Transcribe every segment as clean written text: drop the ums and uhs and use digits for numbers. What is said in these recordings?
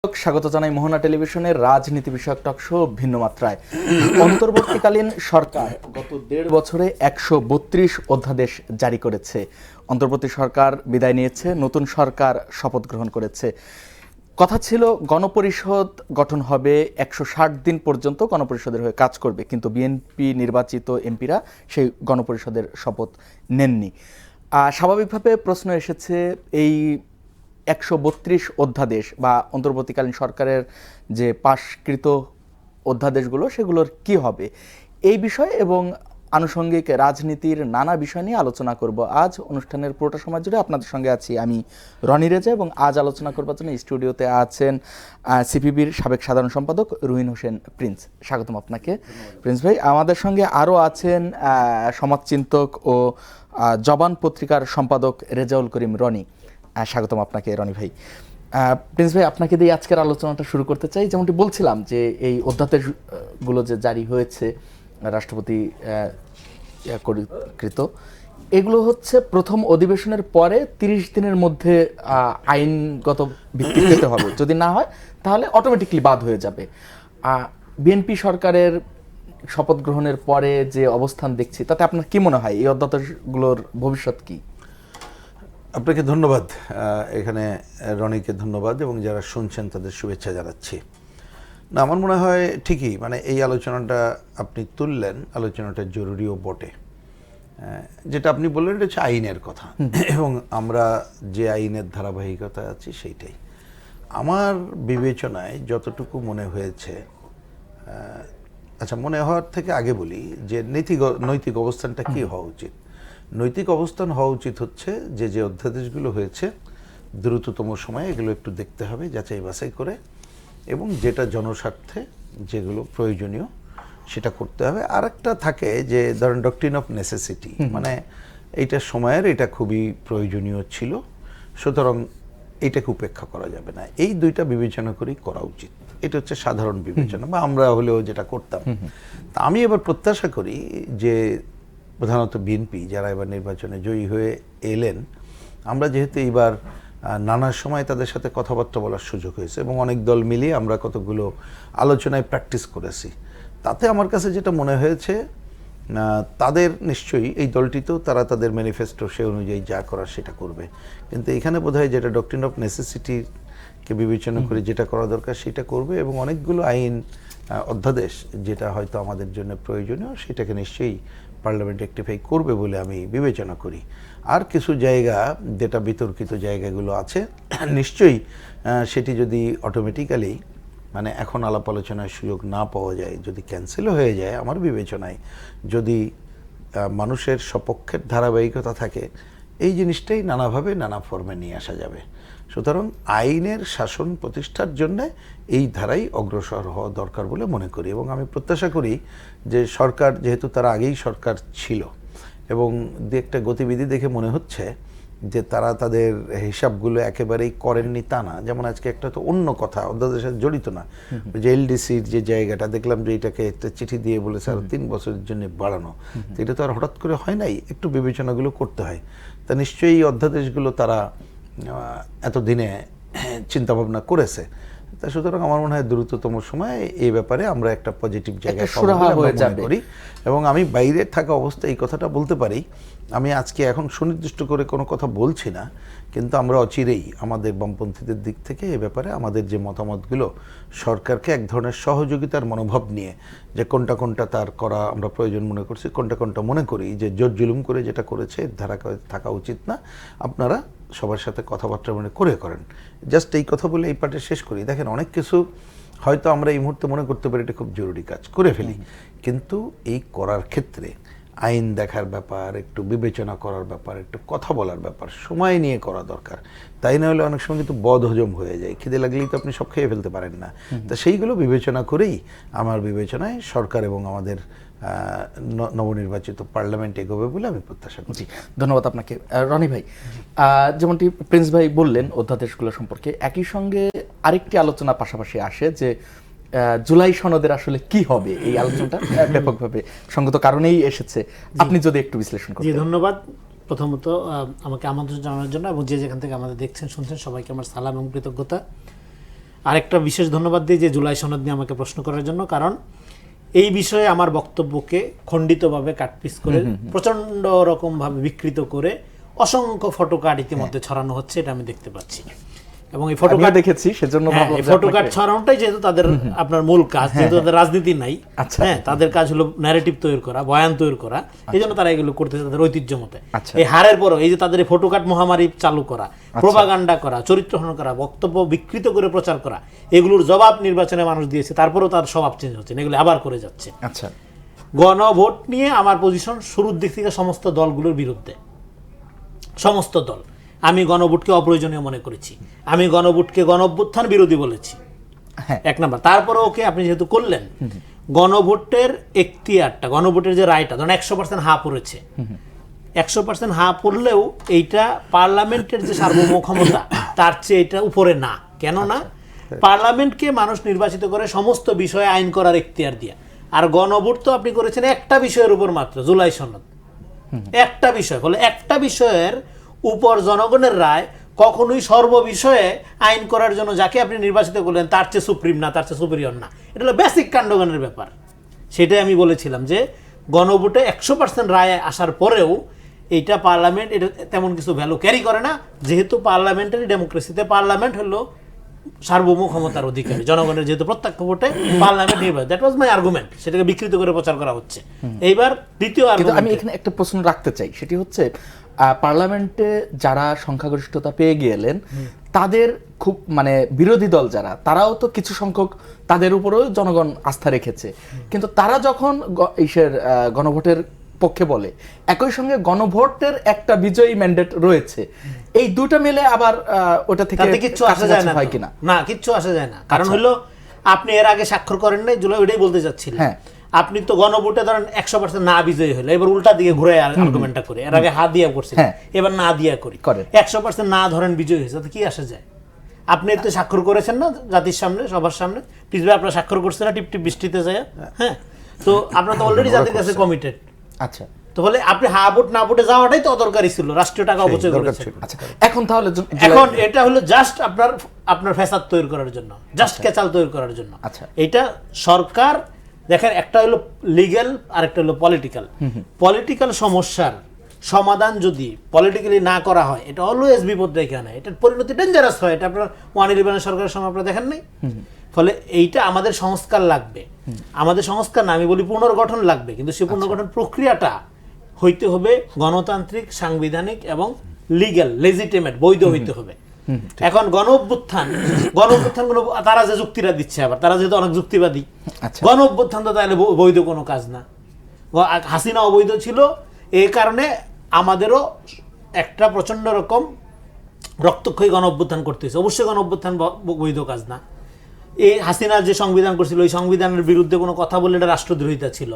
স্বাগত জানাই মোহনা টেলিভিশনের রাজনীতি বিষয়ক টক শো ভিন্ন মাত্রায়। অন্তর্বর্তীকালীন সরকার গত ১.৫ বছরে ১৩২ অধ্যাদেশ জারি করেছে। অন্তর্বর্তী সরকার বিদায় নিয়েছে, নতুন সরকার শপথ গ্রহণ করেছে। কথা ছিল গণপরিষদ গঠন হবে, ১৬০ দিন পর্যন্ত গণপরিষদের হয়ে কাজ করবে, কিন্তু বিএনপি নির্বাচিত এমপিরা সেই গণপরিষদের শপথ নেননি। স্বাভাবিকভাবে প্রশ্ন এসেছে, এই ১৩২ অধ্যাদেশ বা অন্তর্বর্তীকালীন সরকারের যে পাশকৃত অধ্যাদেশগুলো সেগুলোর কি হবে, এই বিষয় এবং আনুষঙ্গিক রাজনীতির নানা বিষয় নিয়ে আলোচনা করব আজ। অনুষ্ঠানের পুরোটা সময় জুড়ে আপনাদের সঙ্গে আছি আমি রনি রেজা, এবং আজ আলোচনা করবার জন্য স্টুডিওতে আছেন সিপিবির সাবেক সাধারণ সম্পাদক রুহিন হোসেন প্রিন্স। স্বাগতম আপনাকে প্রিন্স ভাই। আমাদের সঙ্গে আরও আছেন সমাজচিন্তক ও জবান পত্রিকার সম্পাদক রেজাউল করিম রনি। স্বাগতম আপনাকে রনি ভাই। প্রিন্স ভাই, আপনাকে দিয়ে আজকের আলোচনাটা শুরু করতে চাই। যেমনটি বলছিলাম যে এই অধ্যাদেশগুলো যে জারি হয়েছে রাষ্ট্রপতি কৃত, এগুলো হচ্ছে প্রথম অধিবেশনের পরে ৩০ দিনের মধ্যে আইনগত ভিত্তি পেতে হবে। যদি না হয় তাহলে অটোমেটিকলি বাদ হয়ে যাবে। বিএনপি সরকারের শপথ গ্রহণের পরে যে অবস্থান দেখছি, তাতে আপনার কি মনে হয় এই অধ্যাদেশগুলোর ভবিষ্যৎ কি? আপনাকে ধন্যবাদ, এখানে রনিকে ধন্যবাদ এবং যারা শুনছেন তাদের শুভেচ্ছা জানাচ্ছি। না, আমার মনে হয় ঠিকই, মানে এই আলোচনাটা আপনি তুললেন, আলোচনাটা জরুরিও বটে। যেটা আপনি বললেন এটা হচ্ছে আইনের কথা, এবং আমরা যে আইনের ধারাবাহিকতা আছি সেইটাই। আমার বিবেচনায় যতটুকু মনে হয়েছে, আচ্ছা, মনে হওয়ার থেকে আগে বলি যে নৈতিক অবস্থানটা কি হওয়া উচিত। নৈতিক অবস্থান হওয়া উচিত হচ্ছে যে অধ্যাদেশগুলো হয়েছে দ্রুততম সময়ে এগুলো একটু দেখতে হবে, যাচাই বাছাই করে, এবং যেটা জনস্বার্থে যেগুলো প্রয়োজনীয় সেটা করতে হবে। আর একটা থাকে যে ধরেন ডক্ট্রিন অফ নেসেসিটি, মানে এইটা সময়ের এটা খুবই প্রয়োজনীয় ছিল, সুতরাং এইটাকে উপেক্ষা করা যাবে না। এই দুইটা বিবেচনা করেই করা উচিত। এটা হচ্ছে সাধারণ বিবেচনা, বা আমরা হলেও যেটা করতাম। তা আমি এবার প্রত্যাশা করি যে প্রধানত বিএনপি যারা এবার নির্বাচনে জয়ী হয়ে এলেন, আমরা যেহেতু এইবার নানা সময় তাদের সাথে কথাবার্তা বলার সুযোগ হয়েছে এবং অনেক দল মিলিয়ে আমরা কতগুলো আলোচনায় প্র্যাকটিস করেছি, তাতে আমার কাছে যেটা মনে হয়েছে, তাদের নিশ্চয়ই এই দলটিতেও তারা তাদের ম্যানিফেস্টো সে অনুযায়ী যা করার সেটা করবে, কিন্তু এখানে বোধহয় যেটা ডক্ট্রিন অফ নেসেসিটিকে বিবেচনা করে যেটা করা দরকার সেটা করবে, এবং অনেকগুলো আইন অধ্যাদেশ যেটা হয়তো আমাদের জন্য প্রয়োজনীয় সেটাকে নিশ্চয়ই পার্লামেন্ট রেকটিফাই করবে বলে আমি বিবেচনা করি। আর কিছু জায়গা যেটা বিতর্কিত জায়গাগুলো আছে, নিশ্চয়ই সেটি যদি অটোমেটিক্যালি, মানে এখন আলাপ আলোচনার সুযোগ না পাওয়া যায়, যদি ক্যান্সেল হয়ে যায়, আমার বিবেচনায় যদি মানুষের সপক্ষের ধারাবাহিকতা থাকে, এই জিনিসটাই নানাভাবে নানা ফর্মে নিয়ে আসা যাবে। সুতরাং আইনের শাসন প্রতিষ্ঠার জন্য এই ধারাই অগ্রসর হওয়া দরকার বলে মনে করি, এবং আমি প্রত্যাশা করি যে সরকার, যেহেতু তারা আগেই সরকার ছিল এবং দু একটা গতিবিধি দেখে মনে হচ্ছে যে তারা তাদের হিসাবগুলো একেবারেই করেননি তা না। যেমন আজকে একটা তো অন্য কথা অধ্যাদেশের সাথে জড়িত না, যে এলডিসির যে জায়গাটা দেখলাম যে এটাকে একটা চিঠি দিয়ে বলেছে আরো 3 বছরের জন্য বাড়ানো, তো এটা তো আর হঠাৎ করে হয় নাই, একটু বিবেচনাগুলো করতে হয়। তা নিশ্চয়ই এই অধ্যাদেশগুলো তারা এতদিনে চিন্তাভাবনা করেছে। তা সুতরাং আমার মনে হয় দ্রুততম সময়ে এই ব্যাপারে আমরা একটা পজিটিভ জায়গায় করি, এবং আমি বাইরে থাকা অবস্থায় এই কথাটা বলতে পারি। আমি আজকে এখন সুনির্দিষ্ট করে কোনো কথা বলছি না, কিন্তু আমরা অচিরেই আমাদের বামপন্থীদের দিক থেকে এ ব্যাপারে আমাদের যে মতামতগুলো সরকারকে এক ধরনের সহযোগিতার মনোভাব নিয়ে, যে কোনটা কোনটা তার করা আমরা প্রয়োজন মনে করছি, কোনটা কোনটা মনে করি যে জোর জুলুম করে যেটা করেছে ধারা থাকা উচিত না, আপনারা সবার সাথে কথাবার্তা করেন। জাস্ট এই কথা বলে এই পার্টে শেষ করি। দেখেন, অনেক কিছু হয়তো আমরা এই মুহূর্তে মনে করতে পারি এটা খুব জরুরি কাজ, করে ফেলি, কিন্তু এই করার ক্ষেত্রে আইন দেখার ব্যাপার, একটু বিবেচনা করার ব্যাপার, একটু কথা বলার ব্যাপার, সময় নিয়ে করা দরকার। তাই না হলে অনেক সময় কিন্তু বদহজম হয়ে যায়, খিদে লাগলেই তো আপনি সব খেয়ে ফেলতে পারেন না। তা সেইগুলো বিবেচনা করেই আমার বিবেচনায় সরকার এবং আমাদের নবনির্বাচিত পার্লামেন্ট এগোবে বলে আমি প্রত্যাশা করছি। ধন্যবাদ আপনাকে রনি ভাই। যেমনটি প্রিন্স ভাই বললেন অধ্যাদেশগুলো সম্পর্কে, একই সঙ্গে আরেকটি আলোচনা পাশাপাশি আসে যে জুলাই সনদের আসলে কি হবে। এই আলোচনাটা ব্যাপকভাবে সঙ্গত কারণেই এসেছে, আপনি যদি একটু বিশ্লেষণ করেন। ধন্যবাদ। প্রথমত আমাকে আমন্ত্রণ জানানোর জন্য, এবং যে যেখান থেকে আমাদের দেখছেন শুনছেন সবাইকে আমার সালাম এবং কৃতজ্ঞতা। আরেকটা বিশেষ ধন্যবাদ দিই যে জুলাই সনদ নিয়ে আমাকে প্রশ্ন করার জন্য, কারণ এই বিষয়ে আমার বক্তব্যকে খণ্ডিতভাবে কাটপিস করে প্রচন্ড রকম ভাবে বিকৃত করে অসংখ্য ফটোকার্ড ইতিমধ্যে ছড়ানো হচ্ছে, এটা আমি দেখতে পাচ্ছি। এবং এই ফটোকার্ড দেখেছি, সেজন্য ফটোকার্ড ছড়ানোটাই যেহেতু তাদের আপনার মূল কাজ, যেহেতু তাদের রাজনীতি নাই, হ্যাঁ, তাদের কাজ হলো ন্যারেটিভ তৈরি করা, বয়ান তৈরি করা, এই জন্য তারা এগুলো করতেছে তাদের ঐতিহ্য মতে। এই হারের পরও এই যে তাদের ফটোকার্ড মহামারী চালু করা, প্রোপাগান্ডা করা, চরিত্র হনন করা, বক্তব্য বিকৃত করে প্রচার করা, এগুলোর জবাব নির্বাচনে মানুষ দিয়েছে, তারপরেও তার স্বভাব চেঞ্জ হচ্ছে, এগুলো আবার করে যাচ্ছে। আচ্ছা, গণভোট নিয়ে আমার পজিশন শুরুর দিক থেকে সমস্ত দলগুলোর বিরুদ্ধে, সমস্ত দল। আমি গণভোটকে অপ্রয়োজনীয় মনে করেছি, আমি গণভোটকে গণঅভ্যুত্থান বিরোধী বলেছি, এক নাম্বার। তারপরে ওকে আপনি যেহেতু করলেন, গণভোটের এখতিয়ারটা, গণভোটের যে রায়টা, ধরুন 100% হা পড়েছে, 100% হা পড়লেও এইটা পার্লামেন্টের যে সার্বভৌম ক্ষমতা তার চেয়ে এটা উপরে না। কেন না? পার্লামেন্টকে মানুষ নির্বাচিত করে সমস্ত বিষয়ে আইন করার এখতিয়ার দিয়ে, আর গণভোট তো আপনি করেছেন একটা বিষয়ের উপর মাত্র, জুলাই সনদ, একটা বিষয়। ফলে একটা বিষয়ের উপর জনগণের রায় কখনোই সর্ববিষয়ে আইন করার জন্য যাকে আপনি নির্বাচিত করলেন তার চেয়ে সুপ্রিম না, তার চেয়ে সুপিরিয়র না। এটা হলো বেসিক কাণ্ডজ্ঞানের ব্যাপার। সেটাই আমি বলেছিলাম যে গণভোটে 100% রায় আসার পরেও এইটা পার্লামেন্ট এটা তেমন কিছু ভ্যালু ক্যারি করে না, যেহেতু পার্লামেন্টারি ডেমোক্রেসিতে পার্লামেন্ট হলো সার্বভৌম ক্ষমতার অধিকারী, জনগণের যেহেতু প্রত্যক্ষ ভোটে পার্লামেন্ট নির্বাচন। দ্যাট ওয়াজ মাই আর্গুমেন্ট, সেটাকে বিকৃত করে প্রচার করা হচ্ছে। এইবার দ্বিতীয় আর্গুমেন্ট, আমি এখানে একটা প্রশ্ন রাখতে চাই, সেটি হচ্ছে পার্লামেন্টে যারা সংখ্যাগরিষ্ঠতা পেয়ে গেলেন তাদের খুব মানে বিরোধী দল যারা, তারাও তো কিছু সংখ্যক তাদের উপরেও জনগণ আস্থা রেখেছে, কিন্তু তারা যখন গণভোটের পক্ষে বলে, একই সঙ্গে গণভোটের একটা বিজয়ী ম্যান্ডেট রয়েছে, এই দুটো মিলে আবার ওটা থেকে কিচ্ছু আসা যায় না, কিনা? না, কিচ্ছু আসা যায় না। কারণ হলো আপনি এর আগে স্বাক্ষর করেন নাই, জুলাই ওইটাই বলতে চাচ্ছিলেন। হ্যাঁ, আপনি তো গণভোটে ধরেন 100% না বিজয়ী হলো, এবার উল্টা দিকে ঘুরে আর্গুমেন্টটা করে, এর আগে হা দিয়া করছে, এবার না দিয়া করি, 100% না ধরেন বিজয়ী হয়েছে, তাতে কি আসা যায়? আপনি তো স্বাক্ষর করেছেন না জাতির সামনে, সবার সামনে, প্লিজ ভাই আপনারা স্বাক্ষর করছেন না টিপ টিপ বৃষ্টিতে যায়, হ্যাঁ, তো আপনারা তো অলরেডি জাতির কাছে কমিটেড। আচ্ছা, তো বলে আপনি হা ভোট না ভোটে যাওয়াটাই তো অদরকারি ছিল, রাষ্ট্রীয় টাকা অপচয় করেছেন। আচ্ছা, এখন তাহলে এখন এটা হলো জাস্ট আপনার ফ্যাসাদ তৈরি করার জন্য, জাস্ট কেচাল তৈরি করার জন্য। আচ্ছা, এটা সরকার দেখেন, একটা হলো লিগ্যাল আর একটা হলো পলিটিক্যাল। পলিটিক্যাল সমস্যার সমাধান যদি পলিটিক্যালি না করা হয়, এটা অলওয়েজ বিপদ রেখে আনে, এটার পরিণতি ডেঞ্জারাস হয়। এটা আপনার 111 সরকারের সময় আপনারা দেখেন নাই? ফলে এইটা আমাদের সংস্কার লাগবে, আমাদের সংস্কার না, আমি বলি পুনর্গঠন লাগবে, কিন্তু সেই পুনর্গঠন প্রক্রিয়াটা হইতে হবে গণতান্ত্রিক, সাংবিধানিক এবং লিগ্যাল, লেজিটিমেট, বৈধ হইতে হবে। এখন গণ অভ্যুত্থান কোনো তারা যে যুক্তিটা দিচ্ছে, আবার তারা যেহেতু অনেক যুক্তিবাদী, গণ অভ্যুত্থান তো তাহলে বৈধ কোনো কাজ না। হাসিনা অবৈধ ছিল, এই কারণে আমাদেরও একটা প্রচন্ড রকম রক্তক্ষয়ী গণ অভ্যুত্থান করতে হয়েছে। অবশ্যই গণ অভ্যুত্থান বৈধ কাজ না। এই হাসিনা যে সংবিধান করছিল, ওই সংবিধানের বিরুদ্ধে কোনো কথা বললে এটা রাষ্ট্রদ্রোহিতা ছিল,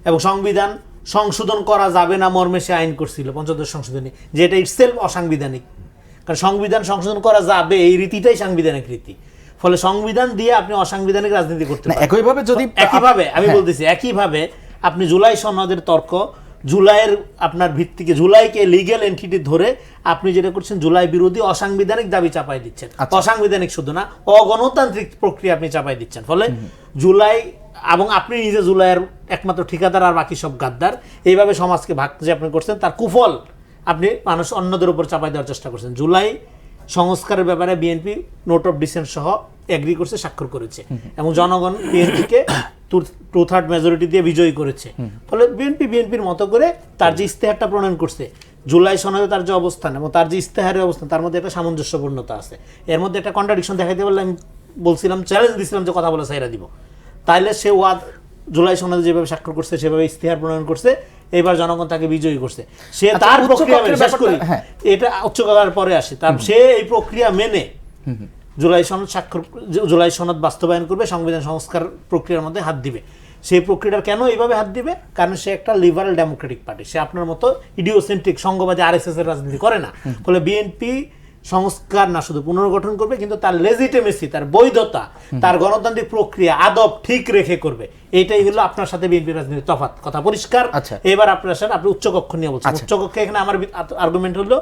এবং সংবিধান সংশোধন করা যাবে না মর্মে সে আইন করছিল, পঞ্চদশ সংশোধনী, যেটা ইটসেলফ অসাংবিধানিক। কারণ সংবিধান সংশোধন করা যাবে এই রীতিটাই সাংবিধানিক রীতি। ফলে সংবিধান দিয়ে আপনি অসাংবিধানিক রাজনীতি করতে পারেন। একইভাবে আমি বলতেছি, একইভাবে আপনি জুলাই সনদের তর্ক, জুলাইয়ের আপনার ভিত্তিকে, জুলাইকে লিগ্যাল এন্টিটি ধরে আপনি যেটা করছেন জুলাই বিরোধী অসাংবিধানিক দাবি চাপাই দিচ্ছেন। অসাংবিধানিক শুধু না, অগণতান্ত্রিক প্রক্রিয়া আপনি চাপাই দিচ্ছেন। ফলে জুলাই, এবং আপনি নিজে জুলাইয়ের একমাত্র ঠিকাদার আর বাকি সব গাদ্দার, এইভাবে সমাজকে ভাগ যে আপনি করছেন, তার কুফল আপনি মানুষ অন্যদের উপর চাপাই দেওয়ার চেষ্টা করছেন। জুলাই সংস্কারের ব্যাপারে বিএনপি নোট অফ ডিসেন্ট সহ এগ্রি করছে, স্বাক্ষর করেছে, এবং জনগণ বিএনপিকে 2/3 মেজরিটি দিয়ে বিজয়ী করেছে। ফলে বিএনপির মতো করে তার যে ইস্তেহারটা প্রণয়ন করছে, জুলাই সনদে তার যে অবস্থান এবং তার যে ইস্তেহারের অবস্থান, তার মধ্যে একটা সামঞ্জস্যপূর্ণতা আছে। এর মধ্যে একটা কন্ট্রাডিকশন দেখাইতে পারলে আমি বলছিলাম, চ্যালেঞ্জ দিয়েছিলাম যে কথা বলে সাইরা দিব, তাইলে সে জুলাই সনদে যেভাবে স্বাক্ষর করছে, সেভাবে ইস্তেহার প্রণয়ন করছে, এবার জনগণ তাকে বিজয়ী করছে। সে তার প্রক্রিয়া শেষ করি, এটা উচ্চ করার পরে আসে, তার সে এই প্রক্রিয়া মেনে জুলাই সনদ বাস্তবায়ন করবে, সংবিধান সংস্কার প্রক্রিয়ার মধ্যে হাত দিবে। সেই প্রক্রিয়াটা কেন এইভাবে হাত দিবে? কারণ সে একটা লিবারাল ডেমোক্রেটিক পার্টি, সে আপনার মতো ইডিওসেন্ট্রিক সংঘবাদী আরএসএস এর রাজনীতি করে না। ফলে বিএনপি সংস্কার না শুধু পুনর্গঠন করবে, কিন্তু তার লেজিটিমেসি, তার বৈধতা, তার গণতান্ত্রিক প্রক্রিয়া আদব ঠিক রেখে করবে। এইটাই হলো আপনার সাথে বিএনপির রাজনীতির তফাৎ, কথা পরিষ্কার। এবার আপনার সাথে আপনি উচ্চকক্ষ নিয়ে বলছেন। উচ্চকক্ষে এখানে আমার আর্গুমেন্ট হলো,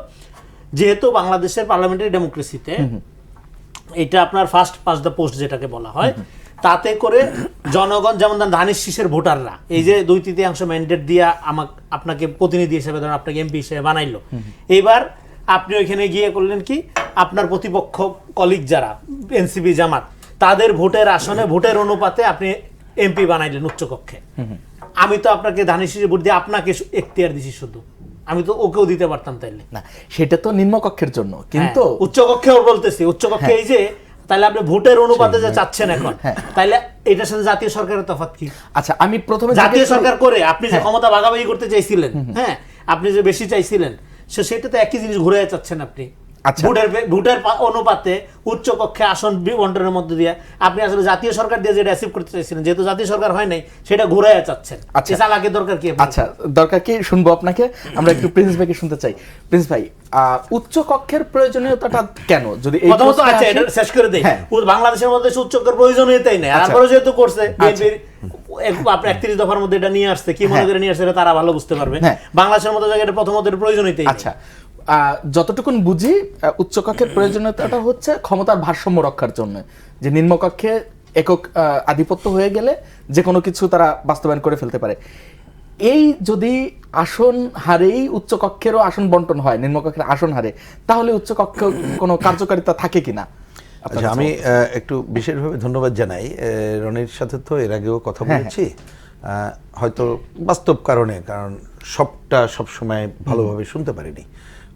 যেহেতু বাংলাদেশের পার্লামেন্টারি ডেমোক্রেসিতে এটা আপনার ফার্স্ট পাস দ্য পোস্ট যেটাকে বলা হয়, তাতে করে জনগণ যেমন ধানের শীষের ভোটাররা এই যে 2/3 ম্যান্ডেট দিয়ে আপনাকে প্রতিনিধি হিসেবে ধরেন আপনাকে এমপি হিসেবে বানাইলো, এইবার আপনি ওইখানে গিয়ে করলেন কি আপনার প্রতিপক্ষ কলিগ যারা এনসিপি জামাত তাদের ভোটের আসনে ভোটের অনুপাতে আপনি এমপি বানাইলেন উচ্চকক্ষে। আমি তো আপনাকে ধানের শীষে ভোট দিয়ে আপনাকে এখতিয়ার দিছি, শুধু আমি তো ওকেও দিতে পারতাম তাইলে। না, সেটা তো নিম্নকক্ষের জন্য, কিন্তু উচ্চকক্ষেও বলতেছি, উচ্চকক্ষে এই যে তাহলে আপনি ভোটের অনুপাতে যে চাচ্ছেন এখন, তাইলে এটার সাথে জাতীয় সরকারের তফাৎ কি? আচ্ছা, আমি প্রথমে জাতীয় সরকার করে আপনি যে ক্ষমতা ভাগাভাগি করতে চাইছিলেন, হ্যাঁ আপনি যে বেশি চাইছিলেন, সেটা তো একই জিনিস ঘুরে চাচ্ছেন আপনি। আচ্ছা, ভোটের অনুপাতে উচ্চ কক্ষে আসন বন্টনের মধ্যে দিয়ে আপনি আসলে জাতীয় সরকার দিয়ে যেটা অ্যাচিভ করতে চাইছিলেন, যেহেতু জাতীয় সরকার হয় নাই সেটা ঘুরাইয়া চাচ্ছেন। আচ্ছা, চালাকি দরকার কি? আচ্ছা, দরকার কি শুনবো আপনাকে। আমরা একটু প্রিন্স ভাইকে শুনতে চাই। প্রিন্স ভাই, উচ্চ কক্ষের প্রয়োজনীয়তাটা কেন? যদি এই প্রথমত আচ্ছা এটা শেষ করে দেই, বাংলাদেশের মধ্যে উচ্চ কক্ষের প্রয়োজনীয়তাই নাই, তারপরে যেহেতু করছে বিএনপির আপনি 31 দফার মধ্যে এটা নিয়ে আসছে, কি মনে করে নিয়ে আসছে তারা ভালো বুঝতে পারবে। বাংলাদেশের মতো জায়গায় প্রথমত এর প্রয়োজনীয়তাই নাই। আচ্ছা, যতটুকুন বুঝি উচ্চকক্ষের প্রয়োজনীয়তাটা হচ্ছে ক্ষমতার ভারসাম্য রক্ষার জন্য, যে নিম্নকক্ষে একক আধিপত্য হয়ে গেলে যে কোনো কিছু তারা বাস্তবায়ন করে ফেলতে পারে। এই যদি আসন হারেই উচ্চকক্ষেরও আসন বন্টন হয়, নিম্নকক্ষের আসন হারে, তাহলে উচ্চকক্ষ কোনো কার্যকারিতা থাকে কিনা? আচ্ছা, আমি একটু বিশেষভাবে ধন্যবাদ জানাই। রনির সাথে তো এর আগেও কথা বলেছি, হয়তো বাস্তব কারণ সবটা সবসময় ভালোভাবে শুনতে পারিনি।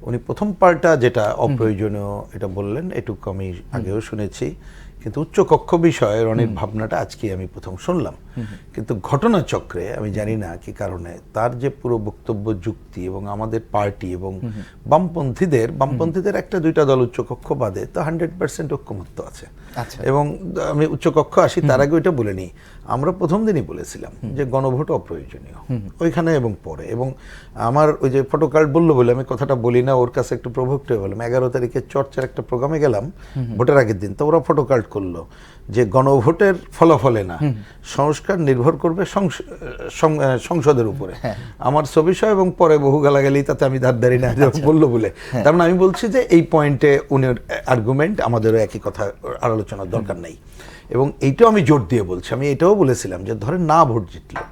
উনি প্রথম পার্টটা যেটা অপ্রয়োজনীয় এটা বললেন, এটুকু আমি আগেও শুনেছি, কিন্তু উচ্চকক্ষ বিষয়ে রনির ভাবনাটা আজকে আমি প্রথম শুনলাম। কিন্তু ঘটনাচক্রে আমি জানি না কি কারণে তার যে পুরো বক্তব্য যুক্তি এবং আমাদের পার্টি এবং বামপন্থীদের একটা দুইটা দল উচ্চকক্ষ বাদে তো 100% ঐক্যমত্য আছে। এবং আমি উচ্চকক্ষ আসি তার আগে ওইটা বলে নিই, আমরা প্রথম দিনই বলেছিলাম যে গণভোট অপ্রয়োজনীয় ওইখানে এবং পরে। এবং আমার ওই যে ফটো কার্ড বললো বলে আমি কথাটা বলি না, ওর কাছে একটু প্রভোক্ট হয়ে বললাম। 11 তারিখে চর্চার একটা প্রোগ্রামে গেলাম ভোটের আগের দিন, তো ওরা ফটো কার্ড করলো যে গণভোটের ফলাফলে না, সংস্কার নির্ভর করবে সংসদের উপরে। আমার ছবি সহ এবং পরে বহু গালাগালি, তাতে আমি ধারধারি না বললো বলে। তার মানে আমি বলছি যে এই পয়েন্টে উনার আর্গুমেন্ট আমাদেরও একই কথা, আলোচনার দরকার নাই। এবং এইটাও আমি জোর দিয়ে বলছি, আমি এটাও বলেছিলাম যে ধরেন না ভোট জিতলো,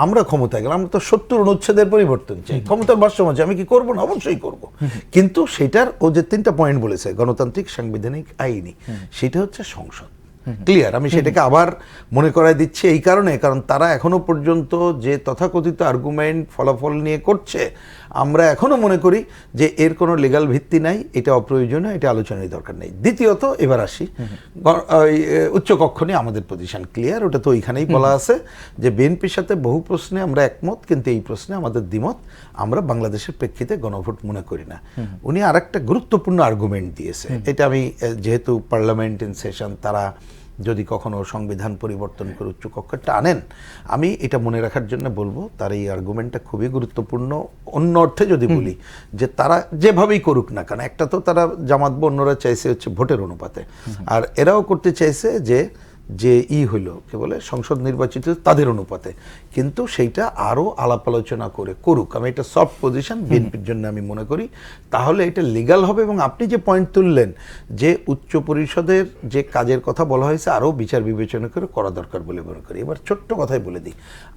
আমরা ক্ষমতায় গেলাম, আমরা তো 70 অনুচ্ছেদের পরিবর্তন চাই, ক্ষমতার ভারসাম্য চাই, আমি কি করবো না? অবশ্যই করব। কিন্তু সেটার ও যে 3টা পয়েন্ট বলেছে, গণতান্ত্রিক, সাংবিধানিক, আইনি, সেটা হচ্ছে সংসদ। ক্লিয়ার? আমি সেটাকে আবার মনে করাই দিচ্ছি এই কারণে, কারণ তারা এখনো পর্যন্ত যে তথাকথিত আর্গুমেন্ট ফলাফল নিয়ে করছে, আমরা এখনো মনে করি যে এর কোনো লিগ্যাল ভিত্তি নাই, এটা অপ্রয়োজনীয়, এটা আলোচনার দরকার নেই। দ্বিতীয়ত, এবার আসি উচ্চকক্ষ নিয়ে আমাদের পজিশন ক্লিয়ার, ওটা তো ওইখানেই বলা আছে যে বিএনপির সাথে বহু প্রশ্নে আমরা একমত, কিন্তু এই প্রশ্নে আমাদের দ্বিমত, আমরা বাংলাদেশের প্রেক্ষিতে গণভোট মনে করি না। উনি আর একটা গুরুত্বপূর্ণ আর্গুমেন্ট দিয়েছে, এটা আমি যেহেতু পার্লামেন্ট ইন সেশন, তারা যদি কখনো সংবিধান পরিবর্তন করে উচ্চকক্ষটা আনেন, আমি এটা মনে রাখার জন্য বলবো তার এই আর্গুমেন্টটা খুবই গুরুত্বপূর্ণ। অন্য অর্থে যদি বলি যে তারা যেভাবেই করুক না কেন, একটা তো তারা জামাত বা অন্যরা চাইছে হচ্ছে ভোটের অনুপাতে, আর এরাও করতে চাইছে যে হইলো কে বলে সংসদ নির্বাচিত তাদের অনুপাতে, কিন্তু সেইটা আরো আলাপ আলোচনা করে করুক। আমি এটা সফট পজিশন বিএনপির জন্য আমি মনে করি, তাহলে এটা লিগ্যাল হবে। এবং আপনি যে পয়েন্ট তুললেন যে উচ্চ পরিষদের যে কাজের কথা বলা হয়েছে, আরো বিচার বিবেচনা করে করা দরকার বলে মনে করি। এবার ছোট্ট কথাই বলে দিই,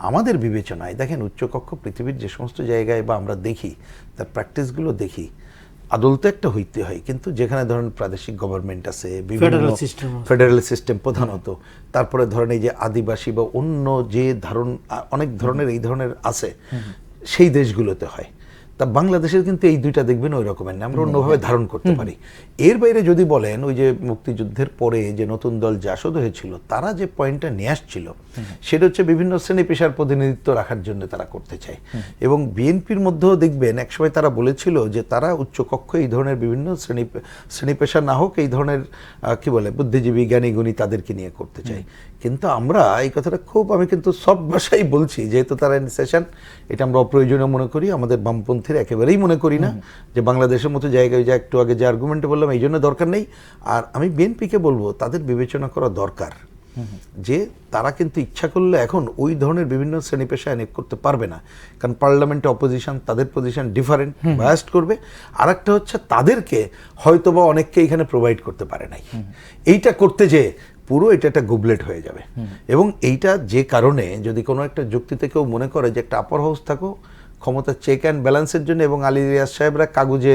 আমাদের বিবেচনায় দেখেন উচ্চকক্ষ পৃথিবীর যে সমস্ত জায়গায় বা আমরা দেখি তার প্র্যাকটিসগুলো দেখি, আদল তো একটা হইতে হয়, কিন্তু যেখানে ধরেন প্রাদেশিক গভর্নমেন্ট আছে, বিভিন্ন ফেডারেল সিস্টেম প্রধানত, তারপরে ধরেন এই যে আদিবাসী বা অন্য যে অনেক ধরনের এই ধরনের আছে, সেই দেশগুলোতে হয়। তা বাংলাদেশের কিন্তু এই দুইটা দেখবেন ওই রকমের না, আমরা অন্যভাবে ধারণ করতে পারি। এর বাইরে যদি বলেন, ওই যে মুক্তিযুদ্ধের পরে যে নতুন দল জাসদ হয়েছিল, তারা যে পয়েন্টটা নিয়ে আসছিল সেটা হচ্ছে বিভিন্ন শ্রেণী পেশার প্রতিনিধিত্ব রাখার জন্য তারা করতে চায়। এবং বিএনপির মধ্যেও দেখবেন একসময় তারা বলেছিল যে তারা উচ্চকক্ষ এই ধরনের বিভিন্ন শ্রেণী পেশা না হোক, এই ধরনের কি বলে বুদ্ধিজীবী, জ্ঞানী গুণী তাদেরকে নিয়ে করতে চাই। কিন্তু আমরা এই কথাটা আমি কিন্তু সব ভাষাই বলছি, যেহেতু তারা সেশন, এটা আমরা অপ্রয়োজনীয় মনে করি। আমাদের বামপন্থীরা একেবারেই মনে করি না যে বাংলাদেশের মতো জায়গায়, যে একটু আগে যে আর্গুমেন্টে বললাম, এই জন্য দরকার নেই। আর আমি বিএনপিকে বলবো তাদের বিবেচনা করা দরকার যে তারা কিন্তু ইচ্ছা করলে এখন ওই ধরনের বিভিন্ন শ্রেণী পেশায় নিয়োগ করতে পারবে না, কারণ পার্লামেন্টে অপোজিশন, তাদের পজিশন ডিফারেন্ট, বায়াস্ট করবে। আর একটা হচ্ছে তাদেরকে হয়তোবা অনেককে এখানে প্রোভাইড করতে পারে নাই, এইটা করতে যে পুরো এটা একটা গুবলেট হয়ে যাবে। এবং এইটা যে কারণে যদি কোনো একটা যুক্তিতে কেউ মনে করে যে একটা আপার হাউস থাকো ক্ষমতা চেক অ্যান্ড ব্যালেন্সের জন্য, এবং আলী রিয়াজ সাহেবরা কাগজে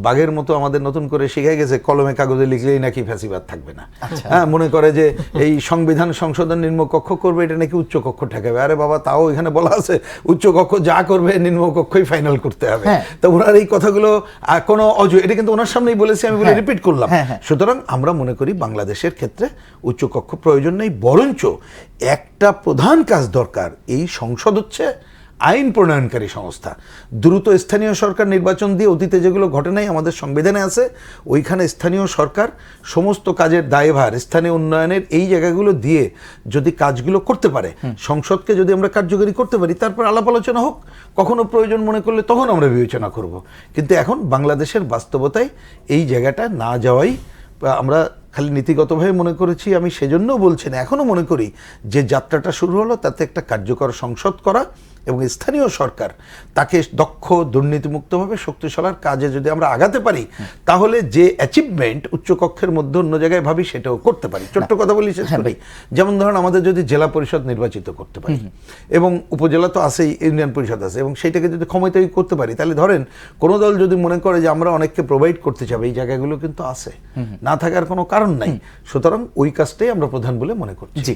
বাঘের মতো আমাদের নতুন করে শিখে গেছে কলমে কাগজে লিখলেই নাকি ফ্যাসিবাদ থাকবে না। হ্যাঁ, মনে করে যে এই সংবিধান সংশোধন নিম্নকক্ষ করবে, এটা নাকি উচ্চকক্ষ ঠেকাবে। আরে বাবা, তাও এখানে বলা আছে উচ্চকক্ষ যা করবে নিম্নকক্ষই ফাইনাল করতে হবে। তো ওনার এই কথাগুলো কোনো এটা কিন্তু ওনার সামনেই বলেছি, আমি বলে রিপিট করলাম। সুতরাং আমরা মনে করি বাংলাদেশের ক্ষেত্রে উচ্চকক্ষ প্রয়োজন নেই, বরঞ্চ একটা প্রধান কাজ দরকার। এই সংসদ হচ্ছে আইন প্রণয়নকারী সংস্থা। দ্রুত স্থানীয় সরকার নির্বাচন দিয়ে অতীতে যেগুলো ঘটে নাই আমাদের সংবিধানে আছে, ওইখানে স্থানীয় সরকার সমস্ত কাজের দায়ভার স্থানীয় উন্নয়নের এই জায়গাগুলো দিয়ে যদি কাজগুলো করতে পারে, সংসদকে যদি আমরা কার্যকরী করতে পারি, তারপর আলাপ আলোচনা হোক, কখনো প্রয়োজন মনে করলে তখন আমরা বিবেচনা করব। কিন্তু এখন বাংলাদেশের বাস্তবতায় এই জায়গাটা না যাওয়াই আমরা খালি নীতিগতভাবে মনে করেছি, আমি সেজন্য বলছি না, এখনও মনে করি যে যাত্রাটা শুরু হলো তাতে একটা কার্যকর সংসদ করা এবং স্থানীয় সরকার তাকে দক্ষ দুর্নীতিমুক্তভাবে শক্তিশালার কাজে যদি আমরা আগাতে পারি, তাহলে যে অ্যাচিভমেন্ট উচ্চকক্ষের মধ্যে অন্য জায়গায় ভাবি সেটাও করতে পারি। ছোট্ট কথা বলি শেষ করি, যেমন ধরুন আমাদের যদি জেলা পরিষদ নির্বাচিত করতে পারি, এবং উপজেলা তো আছেই, ইউনিয়ন পরিষদ আছে, এবং সেইটাকে যদি ক্ষমতায় করতে পারি, তাহলে ধরেন কোনো দল যদি মনে করে যে আমরা অনেককে প্রোভাইড করতে চাই, এই জায়গাগুলো কিন্তু আছে, না থাকার কোনো কারণ নাই। সুতরাং ওই কাজটাই আমরা প্রধান বলে মনে করছি। জি,